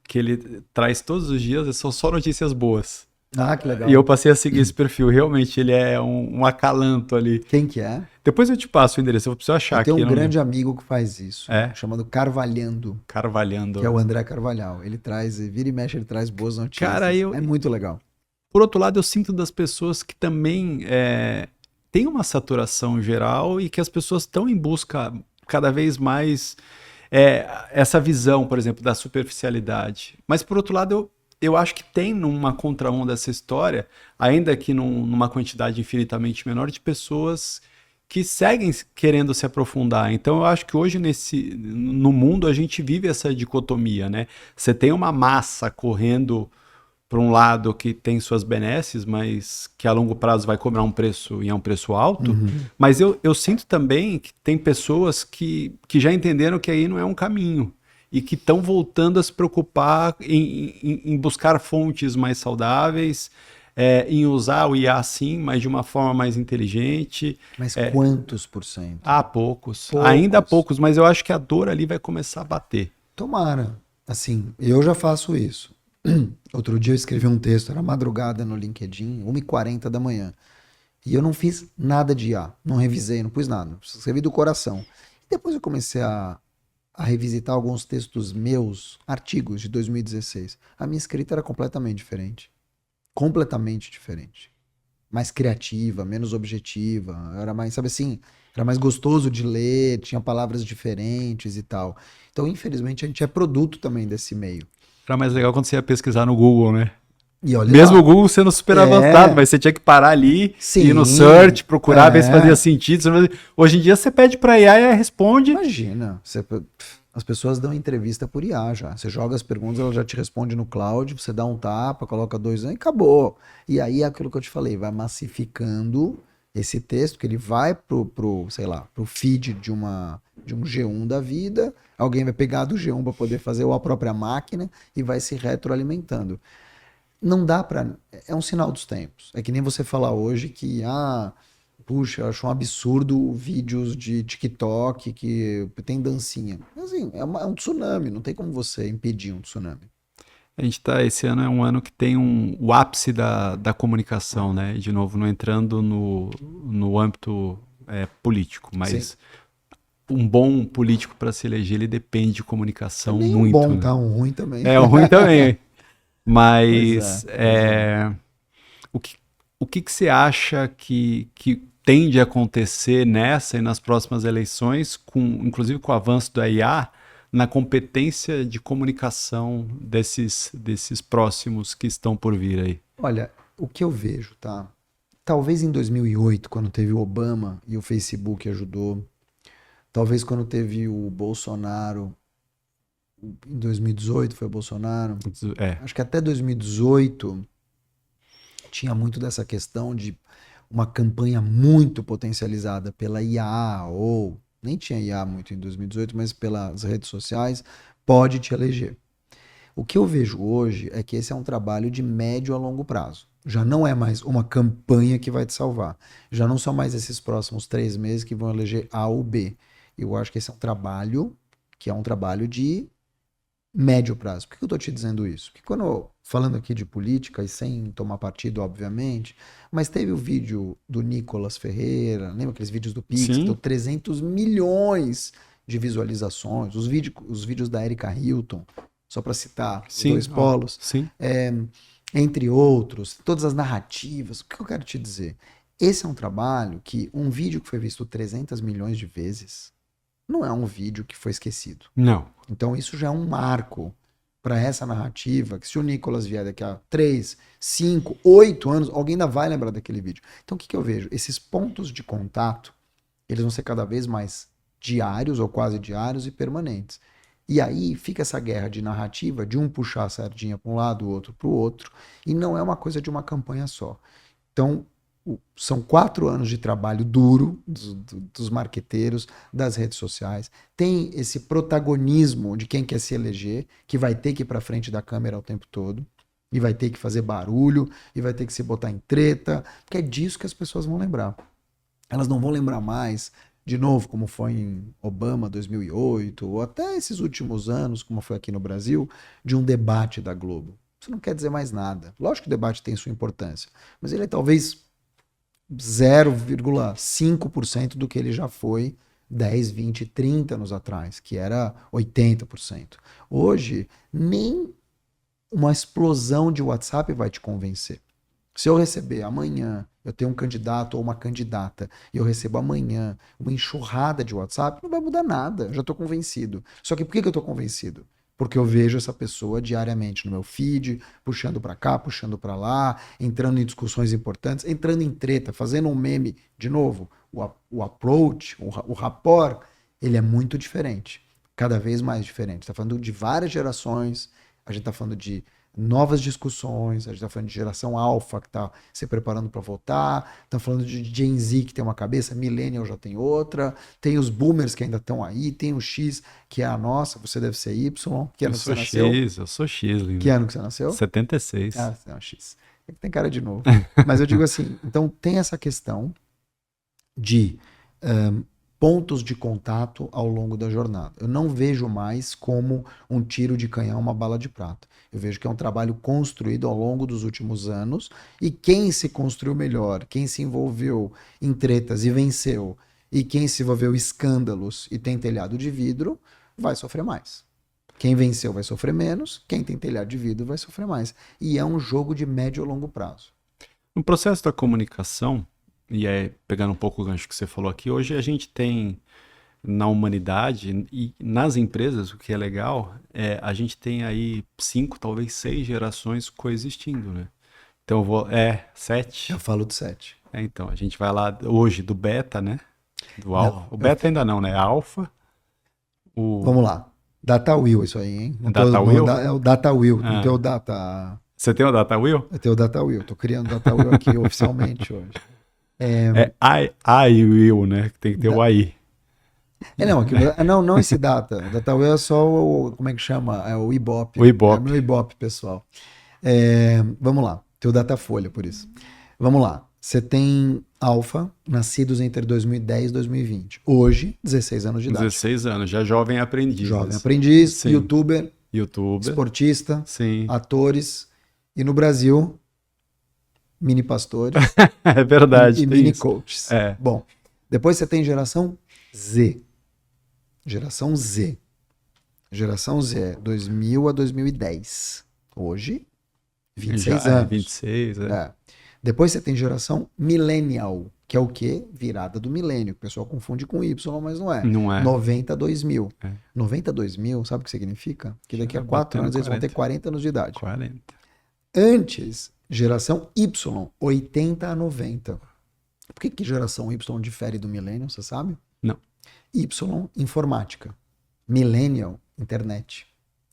que ele traz todos os dias, são só notícias boas. Ah, que E eu legal. passei a seguir esse perfil. Realmente, ele é um acalanto ali. Quem que é? Depois eu te passo o endereço, eu preciso Eu achar tenho aqui. um Eu não lembro. grande amigo que faz isso, É, chamado Carvalhando, que é Carvalhando. o André Carvalhal. Ele traz, vira e mexe, ele traz boas Cara, notícias. É muito legal. por outro lado, eu sinto das pessoas que também tem uma saturação geral e que as pessoas estão em busca cada vez mais essa visão, por exemplo, da superficialidade. Mas, por outro lado, eu acho que tem numa contramão dessa história, ainda que numa quantidade infinitamente menor, de pessoas que seguem querendo se aprofundar. Então, eu acho que hoje no mundo a gente vive essa dicotomia, né? Você tem uma massa correndo por um lado que tem suas benesses, mas que a longo prazo vai cobrar um preço e é um preço alto. Mas eu sinto também que tem pessoas que já entenderam que aí não é um caminho e que estão voltando a se preocupar em buscar fontes mais saudáveis, em usar o IA sim, mas de uma forma mais inteligente. Mas quantos por cento? Há poucos, Poucos. ainda há poucos, mas eu acho que a dor ali vai começar a bater. Tomara. Assim, eu já faço isso. Outro dia eu escrevi um texto, era madrugada no LinkedIn, 1h40 da manhã. E eu não fiz nada de IA, não revisei, não pus nada. Escrevi do coração. Depois eu comecei a revisitar alguns textos meus, artigos de 2016. A minha escrita era completamente diferente. Completamente diferente. Mais criativa, menos objetiva. Era mais, sabe assim, era mais gostoso de ler, tinha palavras diferentes e tal. Então, infelizmente, a gente é produto também desse meio. Era mais legal quando você ia pesquisar no Google, né? E olha Mesmo o lá. Google sendo super avançado, É, mas você tinha que parar ali, ir no sim, search, procurar, ver se fazia é. sentido. Hoje em dia você pede pra IA e ela responde. Imagina, as pessoas dão entrevista por IA já. Você joga as perguntas, ela já te responde no cloud, você dá um tapa, coloca 2 anos e acabou. E aí é aquilo que eu te falei, vai massificando esse texto, que ele vai sei lá, pro feed de um G1 da vida, alguém vai pegar do G1 para poder fazer ou a própria máquina e vai se retroalimentando. Não dá pra. É um sinal dos tempos. É que nem você falar hoje que, puxa, eu acho um absurdo vídeos de TikTok que tem dancinha. Assim, é um tsunami, não tem como você impedir um tsunami. Esse ano é um ano que tem o ápice da comunicação, né? De novo, não entrando no âmbito político, Sim. mas um bom político para se eleger, ele depende de É comunicação nem um muito, bom, né? tá? Um ruim também. É, o ruim também. Pois Mas é, pois é. o que, o que que você acha que tende a acontecer nessa e nas próximas eleições, inclusive com o avanço da IA, na competência de comunicação desses próximos que estão por vir aí? Olha, o que eu vejo, tá? Talvez em 2008, quando teve o Obama e o Facebook ajudou. Talvez quando teve o Bolsonaro, em 2018 foi o Bolsonaro. É, Acho que até 2018 tinha muito dessa questão de uma campanha muito potencializada pela IA, ou nem tinha IA muito em 2018, mas pelas redes sociais, pode te eleger. O que eu vejo hoje é que esse é um trabalho de médio a longo prazo. Já não é mais uma campanha que vai te salvar. Já não são mais esses próximos 3 meses que vão eleger A ou B. Eu acho que esse é um trabalho que é um trabalho de médio prazo. Por que eu estou te dizendo isso? Porque quando, falando aqui de política, e sem tomar partido, obviamente, mas teve o vídeo do Nicolas Ferreira, lembra aqueles vídeos do Pix, que deu sim, 300 milhões de visualizações, os vídeos da Erika Hilton, só para citar os sim, dois ó, polos, sim. é, entre outros, todas as narrativas. O que eu quero te dizer? Esse é um trabalho que um vídeo que foi visto 300 milhões de vezes não é um vídeo que foi esquecido. Não. Então isso já é um marco para essa narrativa, que se o Nicolas vier daqui a 3, 5, 8 anos, alguém ainda vai lembrar daquele vídeo. Então o que eu vejo? Esses pontos de contato, eles vão ser cada vez mais diários ou quase diários e permanentes. E aí fica essa guerra de narrativa, de um puxar a sardinha para um lado, o outro para o outro, e não é uma coisa de uma campanha só. Então, são 4 anos de trabalho duro dos marqueteiros, das redes sociais. Tem esse protagonismo de quem quer se eleger, que vai ter que ir para frente da câmera o tempo todo, e vai ter que fazer barulho, e vai ter que se botar em treta, porque é disso que as pessoas vão lembrar. Elas não vão lembrar mais, de novo, como foi em Obama 2008, ou até esses últimos anos, como foi aqui no Brasil, de um debate da Globo. Isso não quer dizer mais nada. Lógico que o debate tem sua importância, mas ele é talvez 0,5% do que ele já foi 10, 20, 30 anos atrás, que era 80%. Hoje, nem uma explosão de WhatsApp vai te convencer. Se eu receber amanhã, eu tenho um candidato ou uma candidata, e eu recebo amanhã uma enxurrada de WhatsApp, não vai mudar nada, eu já estou convencido. Só que por que eu estou convencido? Porque eu vejo essa pessoa diariamente no meu feed, puxando para cá, puxando para lá, entrando em discussões importantes, entrando em treta, fazendo um meme. De novo, o approach, o rapport, ele é muito diferente. Cada vez mais diferente. Está falando de várias gerações, a gente está falando de novas discussões, a gente está falando de geração alfa que está se preparando para votar, está falando de Gen Z que tem uma cabeça, Millennial já tem outra, tem os boomers que ainda estão aí, tem o X que é a nossa, você deve ser Y, que ano que você nasceu? Eu sou X, Que lindo. ano que você nasceu? 76. Ah, você é um X. Tem cara de novo. Mas eu digo assim, então tem essa questão de pontos de contato ao longo da jornada. Eu não vejo mais como um tiro de canhão, uma bala de prata. Eu vejo que é um trabalho construído ao longo dos últimos anos e quem se construiu melhor, quem se envolveu em tretas e venceu, e quem se envolveu em escândalos e tem telhado de vidro, vai sofrer mais. Quem venceu vai sofrer menos, quem tem telhado de vidro vai sofrer mais. E é um jogo de médio a longo prazo. No processo da comunicação, e aí pegando um pouco o gancho que você falou aqui, hoje a gente tem na humanidade e nas empresas, o que é legal, a gente tem aí 5, talvez 6 gerações coexistindo, né? Então eu vou. 7. Eu falo do 7. Então, a gente vai lá hoje do beta, né? Do alfa. Não, O beta ainda não, né? Alfa. Vamos lá. Data Wheel, isso aí, hein? Data Wheel? É o Data Wheel, não tem o Data. Você tem o Data Wheel? Eu tenho o Data Wheel, tô criando o Data Wheel aqui oficialmente hoje. I Will, né? Tem que ter o AI. Não esse Data. Data Wheel é só o. Como é que chama? É o Ibope. O Ibope. É o meu Ibope, pessoal. Vamos lá. Tem o Datafolha, por isso. Vamos lá. Você tem Alfa, nascidos entre 2010 e 2020. Hoje, 16 anos de idade. 16 anos, já jovem aprendiz. Jovem aprendiz, Sim. youtuber, esportista, sim. atores. E no Brasil, mini pastores. É verdade. E mini coaches. É. Bom, depois você tem geração Z. Geração Z. Geração Z é 2000 a 2010. Hoje, 26 anos. 26, Depois você tem geração millennial, que é o quê? Virada do milênio. O pessoal confunde com Y, mas não é. Não é. 90 a 2000. 90 a 2000, sabe o que significa? Que daqui a 4 anos eles vão ter 40 anos de idade. 40. Antes, geração Y, 80 a 90. Por que geração Y difere do milênio, você sabe? Não. Y, informática. Millennial, internet.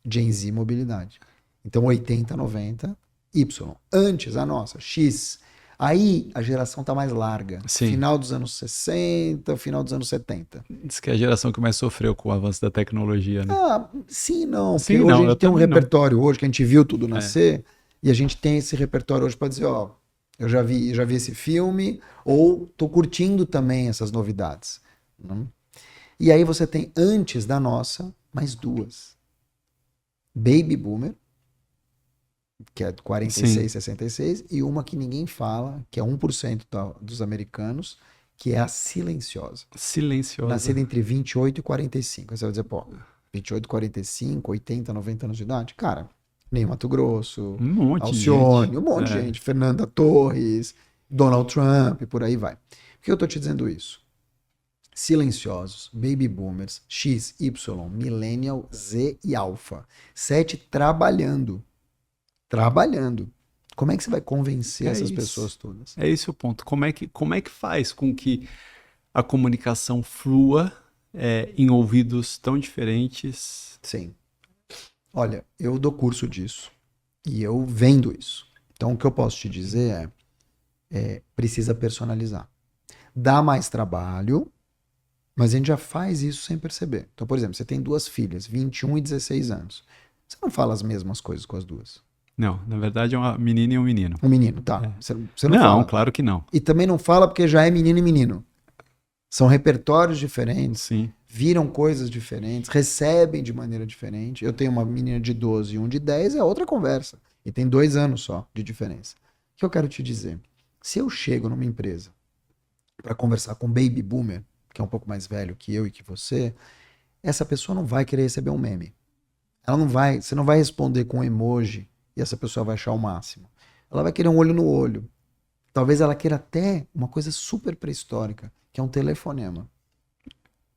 Gen Z, mobilidade. Então, 80 a 90, Y. Antes, a nossa, X. Aí, a geração tá mais larga. Sim. Final dos anos 60, final dos anos 70. Diz que é a geração que mais sofreu com o avanço da tecnologia, né? Sim, não. Sim, porque hoje não, a gente tem um também não. repertório hoje que a gente viu tudo nascer e a gente tem esse repertório hoje para dizer, ó, eu já vi esse filme ou tô curtindo também essas novidades. E aí você tem antes da nossa mais duas. Baby Boomer, que é 46, Sim. 66, e uma que ninguém fala, que é 1% dos americanos, que é a silenciosa. Silenciosa. Nascida entre 28 e 45. Aí você vai dizer, pô, 28, 45, 80, 90 anos de idade? Cara, Ney Matogrosso, Um monte Alcione, de gente. um monte de gente. Fernanda Torres, Donald Trump, por aí vai. Por que eu tô te dizendo isso? Silenciosos, Baby Boomers, X, Y, Millennial, Z e Alpha. 7 trabalhando. Trabalhando. Como é que você vai convencer essas pessoas todas? É esse o ponto. Como é que faz com que a comunicação flua em ouvidos tão diferentes? Sim. Olha, eu dou curso disso e eu vendo isso. Então, o que eu posso te dizer precisa personalizar. Dá mais trabalho, mas a gente já faz isso sem perceber. Então, por exemplo, você tem duas filhas, 21 e 16 anos. Você não fala as mesmas coisas com as duas. Não, na verdade é uma menina e um menino. Um menino, tá. Você não Não, fala. claro que não. E também não fala porque já é menino e menino. São repertórios diferentes, Sim. viram coisas diferentes, recebem de maneira diferente. Eu tenho uma menina de 12 e um de 10, é outra conversa. E tem 2 anos só de diferença. O que eu quero te dizer? Se eu chego numa empresa para conversar com um baby boomer, que é um pouco mais velho que eu e que você, essa pessoa não vai querer receber um meme. Você não vai responder com um emoji e essa pessoa vai achar o máximo. Ela vai querer um olho no olho. Talvez ela queira até uma coisa super pré-histórica, que é um telefonema.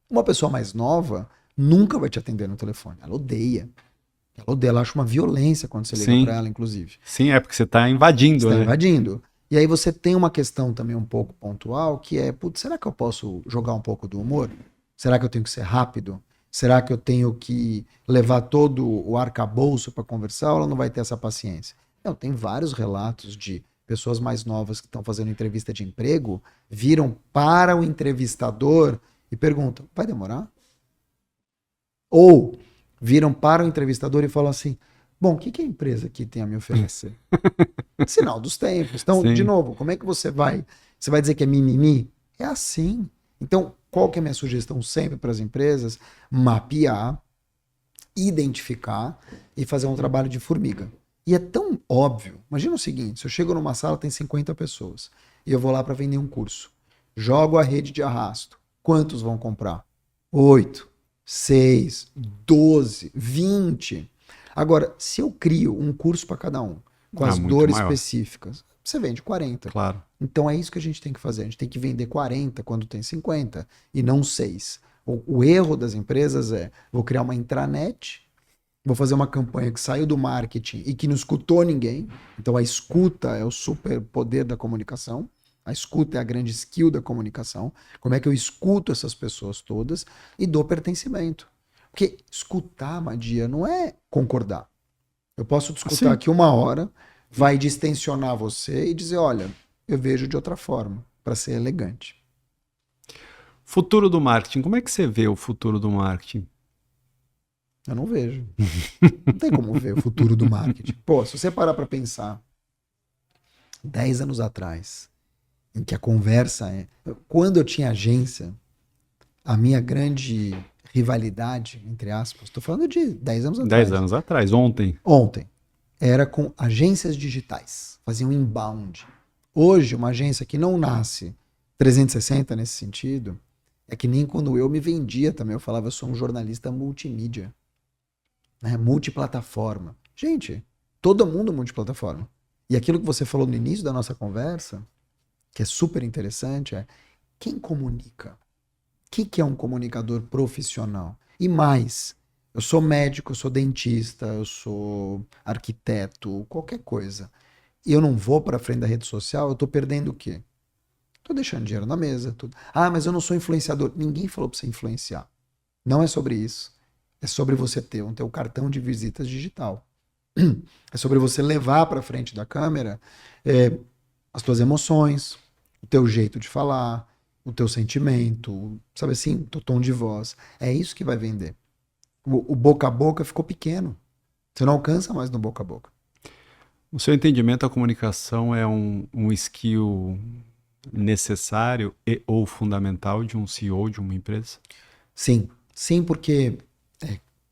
Uma pessoa mais nova nunca vai te atender no telefone. Ela odeia. Ela acha uma violência quando você liga para ela, inclusive. Sim, é porque você está invadindo, Você né? está invadindo. E aí você tem uma questão também um pouco pontual, que é, putz, será que eu posso jogar um pouco do humor? Será que eu tenho que ser rápido? Será que eu tenho que levar todo o arcabouço para conversar ou ela não vai ter essa paciência? Não, tem vários relatos de pessoas mais novas que estão fazendo entrevista de emprego, viram para o entrevistador e perguntam, vai demorar? Ou viram para o entrevistador e falam assim, bom, o que a empresa aqui tem a me oferecer? Sinal dos tempos. Então, Sim. de novo, como é que você vai dizer que é mimimi? É assim. Então, qual que é a minha sugestão sempre para as empresas? Mapear, identificar e fazer um trabalho de formiga. E é tão óbvio. Imagina o seguinte, se eu chego numa sala, tem 50 pessoas, e eu vou lá para vender um curso. Jogo a rede de arrasto. Quantos vão comprar? 8, 6, 12, 20. Agora, se eu crio um curso para cada um, com as muito dores maior. específicas, você vende 40. Claro. Então é isso que a gente tem que fazer. A gente tem que vender 40 quando tem 50 e não 6. O erro das empresas é, vou criar uma intranet, vou fazer uma campanha que saiu do marketing e que não escutou ninguém. Então a escuta é o superpoder da comunicação. A escuta é a grande skill da comunicação. Como é que eu escuto essas pessoas todas e dou pertencimento? Porque escutar, Madia, não é concordar. Eu posso te escutar Sim. aqui 1 hora, vai distensionar você e dizer, olha, eu vejo de outra forma, para ser elegante. Futuro do marketing. Como é que você vê o futuro do marketing? Eu não vejo. Não tem como ver o futuro do marketing. Pô, se você parar para pensar, 10 anos atrás, em que a conversa é... Quando eu tinha agência, a minha grande rivalidade, entre aspas, estou falando de 10 anos atrás. 10 anos atrás, ontem. Ontem, era com agências digitais, faziam inbound. Hoje, uma agência que não nasce 360 nesse sentido, é que nem quando eu me vendia também, eu falava, eu sou um jornalista multimídia, né? Multiplataforma. Gente, todo mundo multiplataforma. E aquilo que você falou no início da nossa conversa, que é super interessante, é quem comunica? O que é um comunicador profissional? E mais, eu sou médico, eu sou dentista, eu sou arquiteto, qualquer coisa. E eu não vou para frente da rede social, eu tô perdendo o quê? Tô deixando dinheiro na mesa. Tudo. Ah, mas eu não sou influenciador. Ninguém falou para você influenciar. Não é sobre isso. É sobre você ter um teu cartão de visitas digital. É sobre você levar para frente da câmera as tuas emoções, o teu jeito de falar, o teu sentimento, sabe assim, o teu tom de voz. É isso que vai vender. O boca a boca ficou pequeno. Você não alcança mais no boca a boca. No seu entendimento, a comunicação é um skill necessário e ou fundamental de um CEO de uma empresa? Sim, sim, porque,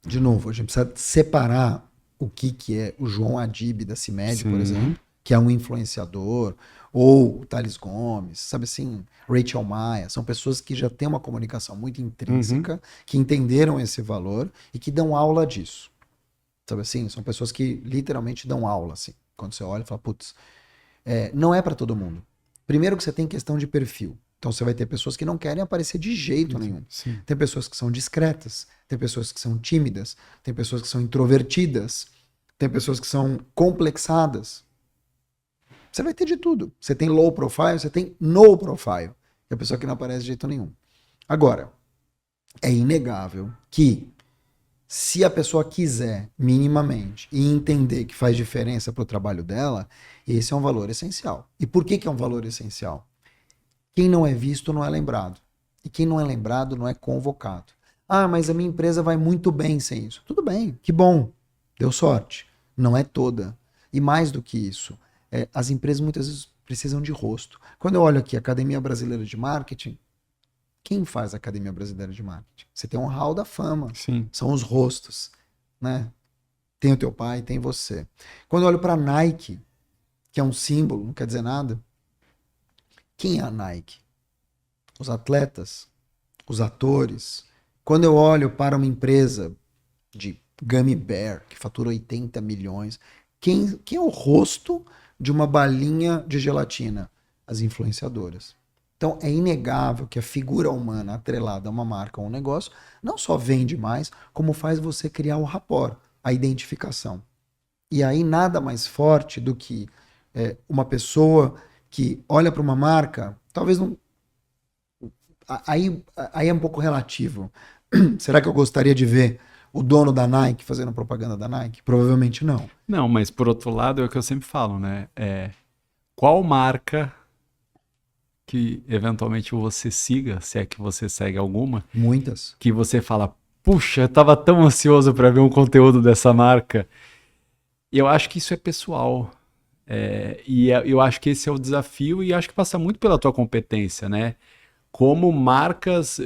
de novo, a gente precisa separar o que é o João Adib da CIMED, por exemplo, que é um influenciador, ou o Thales Gomes, sabe assim, Rachel Maia, são pessoas que já têm uma comunicação muito intrínseca, que entenderam esse valor e que dão aula disso. Sabe assim, são pessoas que literalmente dão aula, assim. Quando você olha e fala, putz, não é para todo mundo. Primeiro que você tem questão de perfil. Então você vai ter pessoas que não querem aparecer de jeito nenhum. Sim. Tem pessoas que são discretas, tem pessoas que são tímidas, tem pessoas que são introvertidas, tem pessoas que são complexadas. Você vai ter de tudo. Você tem low profile, você tem no profile. É a pessoa que não aparece de jeito nenhum. Agora, é inegável que se a pessoa quiser minimamente e entender que faz diferença para o trabalho dela, esse é um valor essencial. E por que é um valor essencial? Quem não é visto não é lembrado. E quem não é lembrado não é convocado. Ah, mas a minha empresa vai muito bem sem isso. Tudo bem, que bom. Deu sorte. Não é toda. E mais do que isso, as empresas muitas vezes precisam de rosto. Quando eu olho aqui a Academia Brasileira de Marketing, quem faz a Academia Brasileira de Marketing? Você tem um hall da fama. Sim. São os rostos, né? Tem o teu pai, tem você. Quando eu olho para a Nike, que é um símbolo, não quer dizer nada. Quem é a Nike? Os atletas, os atores. Quando eu olho para uma empresa de Gummy Bear, que fatura 80 milhões, quem é o rosto de uma balinha de gelatina? As influenciadoras. Então é inegável que a figura humana atrelada a uma marca ou um negócio não só vende mais, como faz você criar o rapport, a identificação. E aí nada mais forte do que uma pessoa que olha para uma marca, talvez não. Aí é um pouco relativo. Será que eu gostaria de ver o dono da Nike fazendo propaganda da Nike? Provavelmente não. Não, mas por outro lado é o que eu sempre falo, né? Qual marca que eventualmente você siga, se é que você segue alguma, Muitas. que você fala, puxa, eu tava tão ansioso para ver um conteúdo dessa marca. E eu acho que isso é pessoal. Eu acho que esse é o desafio e acho que passa muito pela tua competência, né? como marcas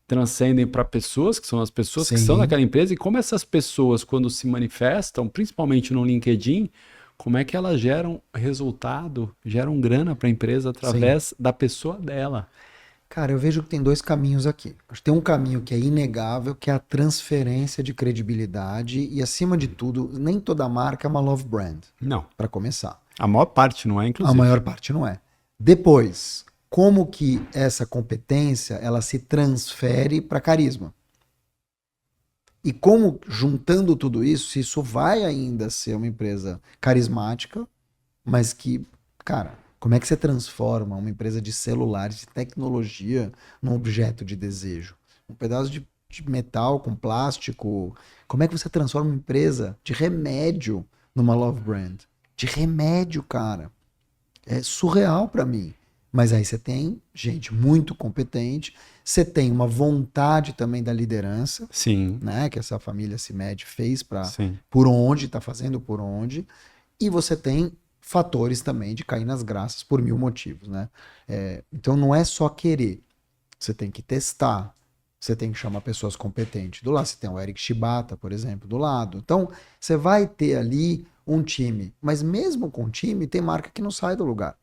transcendem para pessoas, que são as pessoas que Sim. estão naquela empresa, e como essas pessoas, quando se manifestam, principalmente no LinkedIn, como é que elas geram resultado, geram grana para a empresa através da pessoa dela. Cara, eu vejo que tem dois caminhos aqui. Acho que tem um caminho que é inegável, que é a transferência de credibilidade e, acima de tudo, nem toda marca é uma love brand, Não, para começar. a maior parte não é, A inclusive. maior parte não é. Depois, como que essa competência ela se transfere para carisma? E como, juntando tudo isso, se isso vai ainda ser uma empresa carismática, mas que, cara, como é que você transforma uma empresa de celulares, de tecnologia, num objeto de desejo? Um pedaço de metal com plástico. Como é que você transforma uma empresa de remédio numa love brand? De remédio, cara. É surreal pra mim. Mas aí você tem gente muito competente, você tem uma vontade também da liderança, Sim, né? Que essa família CIMED fez para sim. por onde, tá fazendo por onde. E você tem fatores também de cair nas graças por mil motivos, né? Então não é só querer, você tem que testar, você tem que chamar pessoas competentes. Do lado você tem o Eric Shibata, por exemplo, do lado. Então você vai ter ali um time, mas mesmo com time tem marca que não sai do lugar.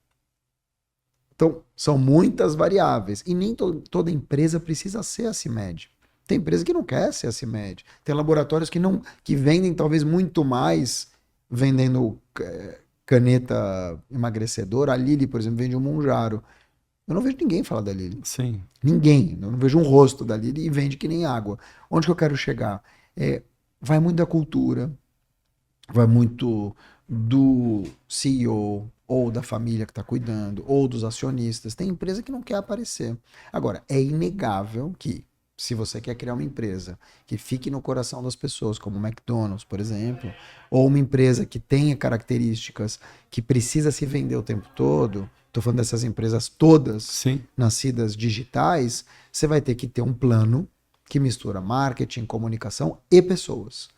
Então são muitas variáveis e nem toda empresa precisa ser a CIMED. Tem empresa que não quer ser a CIMED. Tem laboratórios que vendem talvez muito mais vendendo caneta emagrecedora. A Lilly, por exemplo, vende um Monjaro. Eu não vejo ninguém falar da Lilly. Sim. Ninguém. Eu não vejo um rosto da Lilly e vende que nem água. Onde que eu quero chegar? Vai muito da cultura, vai muito do CEO ou da família que está cuidando, ou dos acionistas. Tem empresa que não quer aparecer. Agora, é inegável que, se você quer criar uma empresa que fique no coração das pessoas, como o McDonald's, por exemplo, ou uma empresa que tenha características que precisa se vender o tempo todo, estou falando dessas empresas todas Sim. nascidas digitais, você vai ter que ter um plano que mistura marketing, comunicação e pessoas.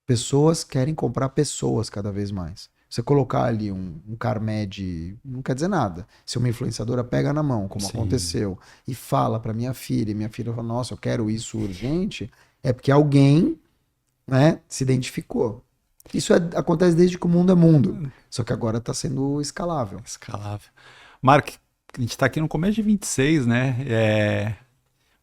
Pessoas querem comprar pessoas cada vez mais. Você colocar ali um Carmed, não quer dizer nada. Se uma influenciadora pega na mão, como Sim. aconteceu, e fala para minha filha, e minha filha fala, nossa, eu quero isso urgente, é porque alguém, né, se identificou. Isso acontece desde que o mundo é mundo. Só que agora está sendo escalável. Escalável. Mark, a gente está aqui no começo de 26, né?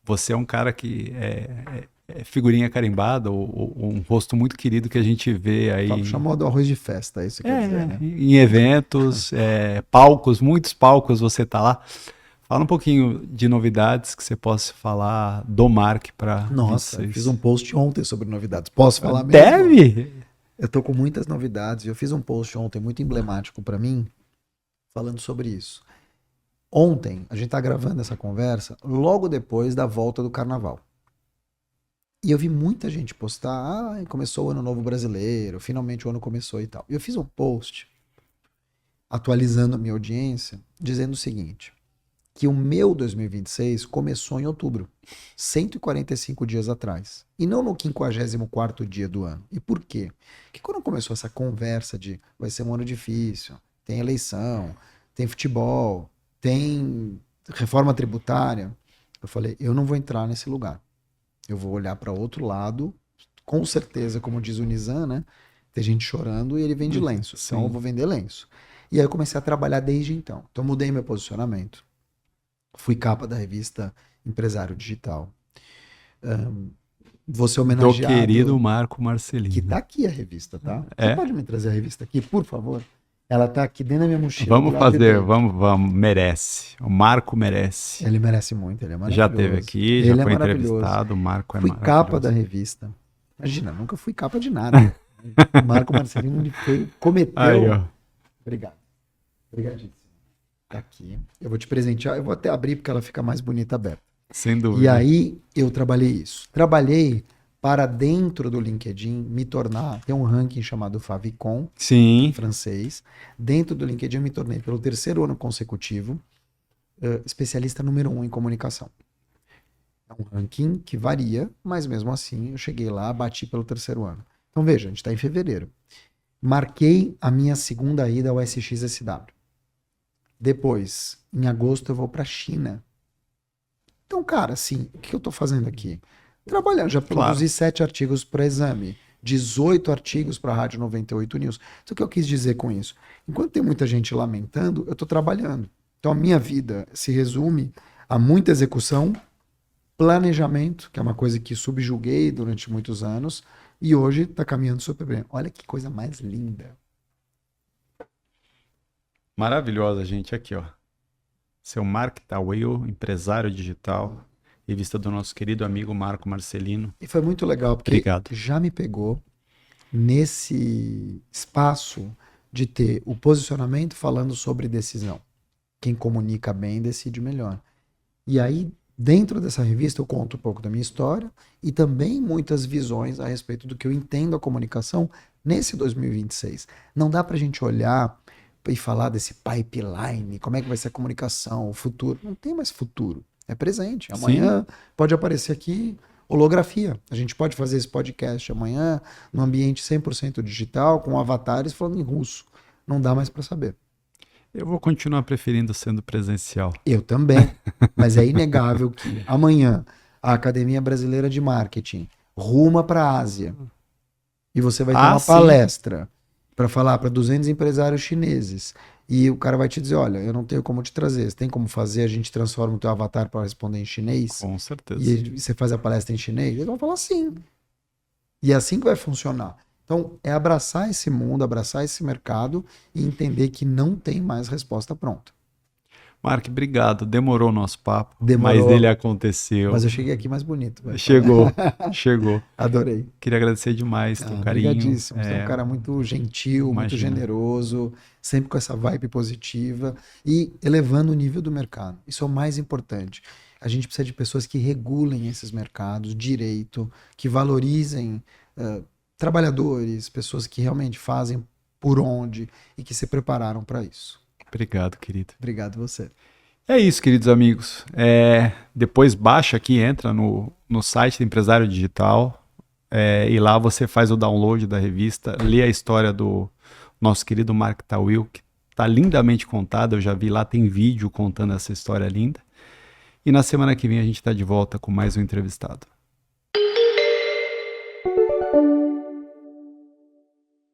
Você é um cara que é figurinha carimbada, ou um rosto muito querido que a gente vê aí Chamou do arroz de festa, é isso que quer dizer, né? em eventos, palcos, muitos palcos você tá lá. Fala um pouquinho de novidades que você possa falar do Mark para Nossa, 26. fiz um post ontem sobre novidades. Posso falar mesmo? Deve! Eu tô com muitas novidades. Eu fiz um post ontem muito emblemático para mim, falando sobre isso. Ontem, a gente tá gravando essa conversa logo depois da volta do carnaval. E eu vi muita gente postar, começou o ano novo brasileiro, finalmente o ano começou e tal. E eu fiz um post atualizando a minha audiência, dizendo o seguinte, que o meu 2026 começou em outubro, 145 dias atrás, e não no 54º dia do ano. E por quê? Porque quando começou essa conversa de vai ser um ano difícil, tem eleição, tem futebol, tem reforma tributária, eu falei, eu não vou entrar nesse lugar. Eu vou olhar para outro lado, com certeza, como diz o Nizam, né? Tem gente chorando e ele vende lenço. Sim. Então eu vou vender lenço. E aí eu comecei a trabalhar desde então. Então eu mudei meu posicionamento. Fui capa da revista Empresário Digital. Vou ser homenageado. Do querido Marco Marcelino. Que tá aqui a revista, tá? É? Você pode me trazer a revista aqui, por favor? Ela tá aqui dentro da minha mochila. Vamos fazer, vamos, merece. O Marco merece. Ele merece muito, ele é maravilhoso. Já esteve aqui, ele já foi entrevistado, o Marco é fui maravilhoso. Fui capa da revista. Imagina, nunca fui capa de nada. O Marco Marcelino, ele cometeu... Aí, ó. Obrigado. Obrigadíssimo. Tá aqui. Eu vou te presentear, eu vou até abrir porque ela fica mais bonita aberta. Sem dúvida. E aí, eu trabalhei isso. Trabalhei para dentro do LinkedIn me tornar, tem um ranking chamado Favicon, sim, francês. Dentro do LinkedIn eu me tornei pelo 3º ano consecutivo especialista número 1 em comunicação. É um ranking que varia, mas mesmo assim eu cheguei lá, bati pelo 3º ano. Então veja, a gente está em fevereiro. Marquei a minha segunda ida ao SXSW. Depois, em agosto eu vou para a China Então, cara, assim, o que eu tô fazendo aqui? Trabalhando, já Claro. produzi 7 artigos para Exame, 18 artigos para a Rádio 98 News. Então, o que eu quis dizer com isso? Enquanto tem muita gente lamentando, eu tô trabalhando. Então, a minha vida se resume a muita execução, planejamento, que é uma coisa que subjuguei durante muitos anos, e hoje está caminhando super bem. Olha que coisa mais linda. Maravilhosa, gente. Aqui, ó. Seu Mark Tawil, empresário digital, revista do nosso querido amigo Marco Marcelino. E foi muito legal, porque Obrigado. já me pegou nesse espaço de ter o posicionamento falando sobre decisão. Quem comunica bem decide melhor. E aí, dentro dessa revista, eu conto um pouco da minha história e também muitas visões a respeito do que eu entendo a comunicação nesse 2026. Não dá pra gente olhar e falar desse pipeline, como é que vai ser a comunicação, o futuro. Não tem mais futuro, é presente. Amanhã pode aparecer aqui holografia. A gente pode fazer esse podcast amanhã num ambiente 100% digital, com avatares falando em russo. Não dá mais para saber. Eu vou continuar preferindo sendo presencial. Eu também. Mas é inegável que amanhã a Academia Brasileira de Marketing ruma para a Ásia e você vai ter uma sim. palestra para falar para 200 empresários chineses e o cara vai te dizer, olha, eu não tenho como te trazer, você tem como fazer, a gente transforma o teu avatar para responder em chinês Com certeza. e você faz a palestra em chinês? Eles vão falar sim. E é assim que vai funcionar. Então, é abraçar esse mundo, abraçar esse mercado e entender que não tem mais resposta pronta. Mark, obrigado. Demorou o nosso papo, Demorou. mas ele aconteceu. Mas eu cheguei aqui mais bonito. Vai. Chegou. Adorei. Queria agradecer demais teu carinho. Obrigadíssimo. Você é um cara muito gentil, muito Imagina. generoso, sempre com essa vibe positiva e elevando o nível do mercado. Isso é o mais importante. A gente precisa de pessoas que regulem esses mercados direito, que valorizem trabalhadores, pessoas que realmente fazem por onde e que se prepararam para isso. Obrigado, querido. Obrigado você. É isso, queridos amigos. Depois baixa aqui, entra no site do Empresário Digital e lá você faz o download da revista, lê a história do nosso querido Mark Tawil, que está lindamente contada. Eu já vi lá, tem vídeo contando essa história linda. E na semana que vem a gente está de volta com mais um entrevistado.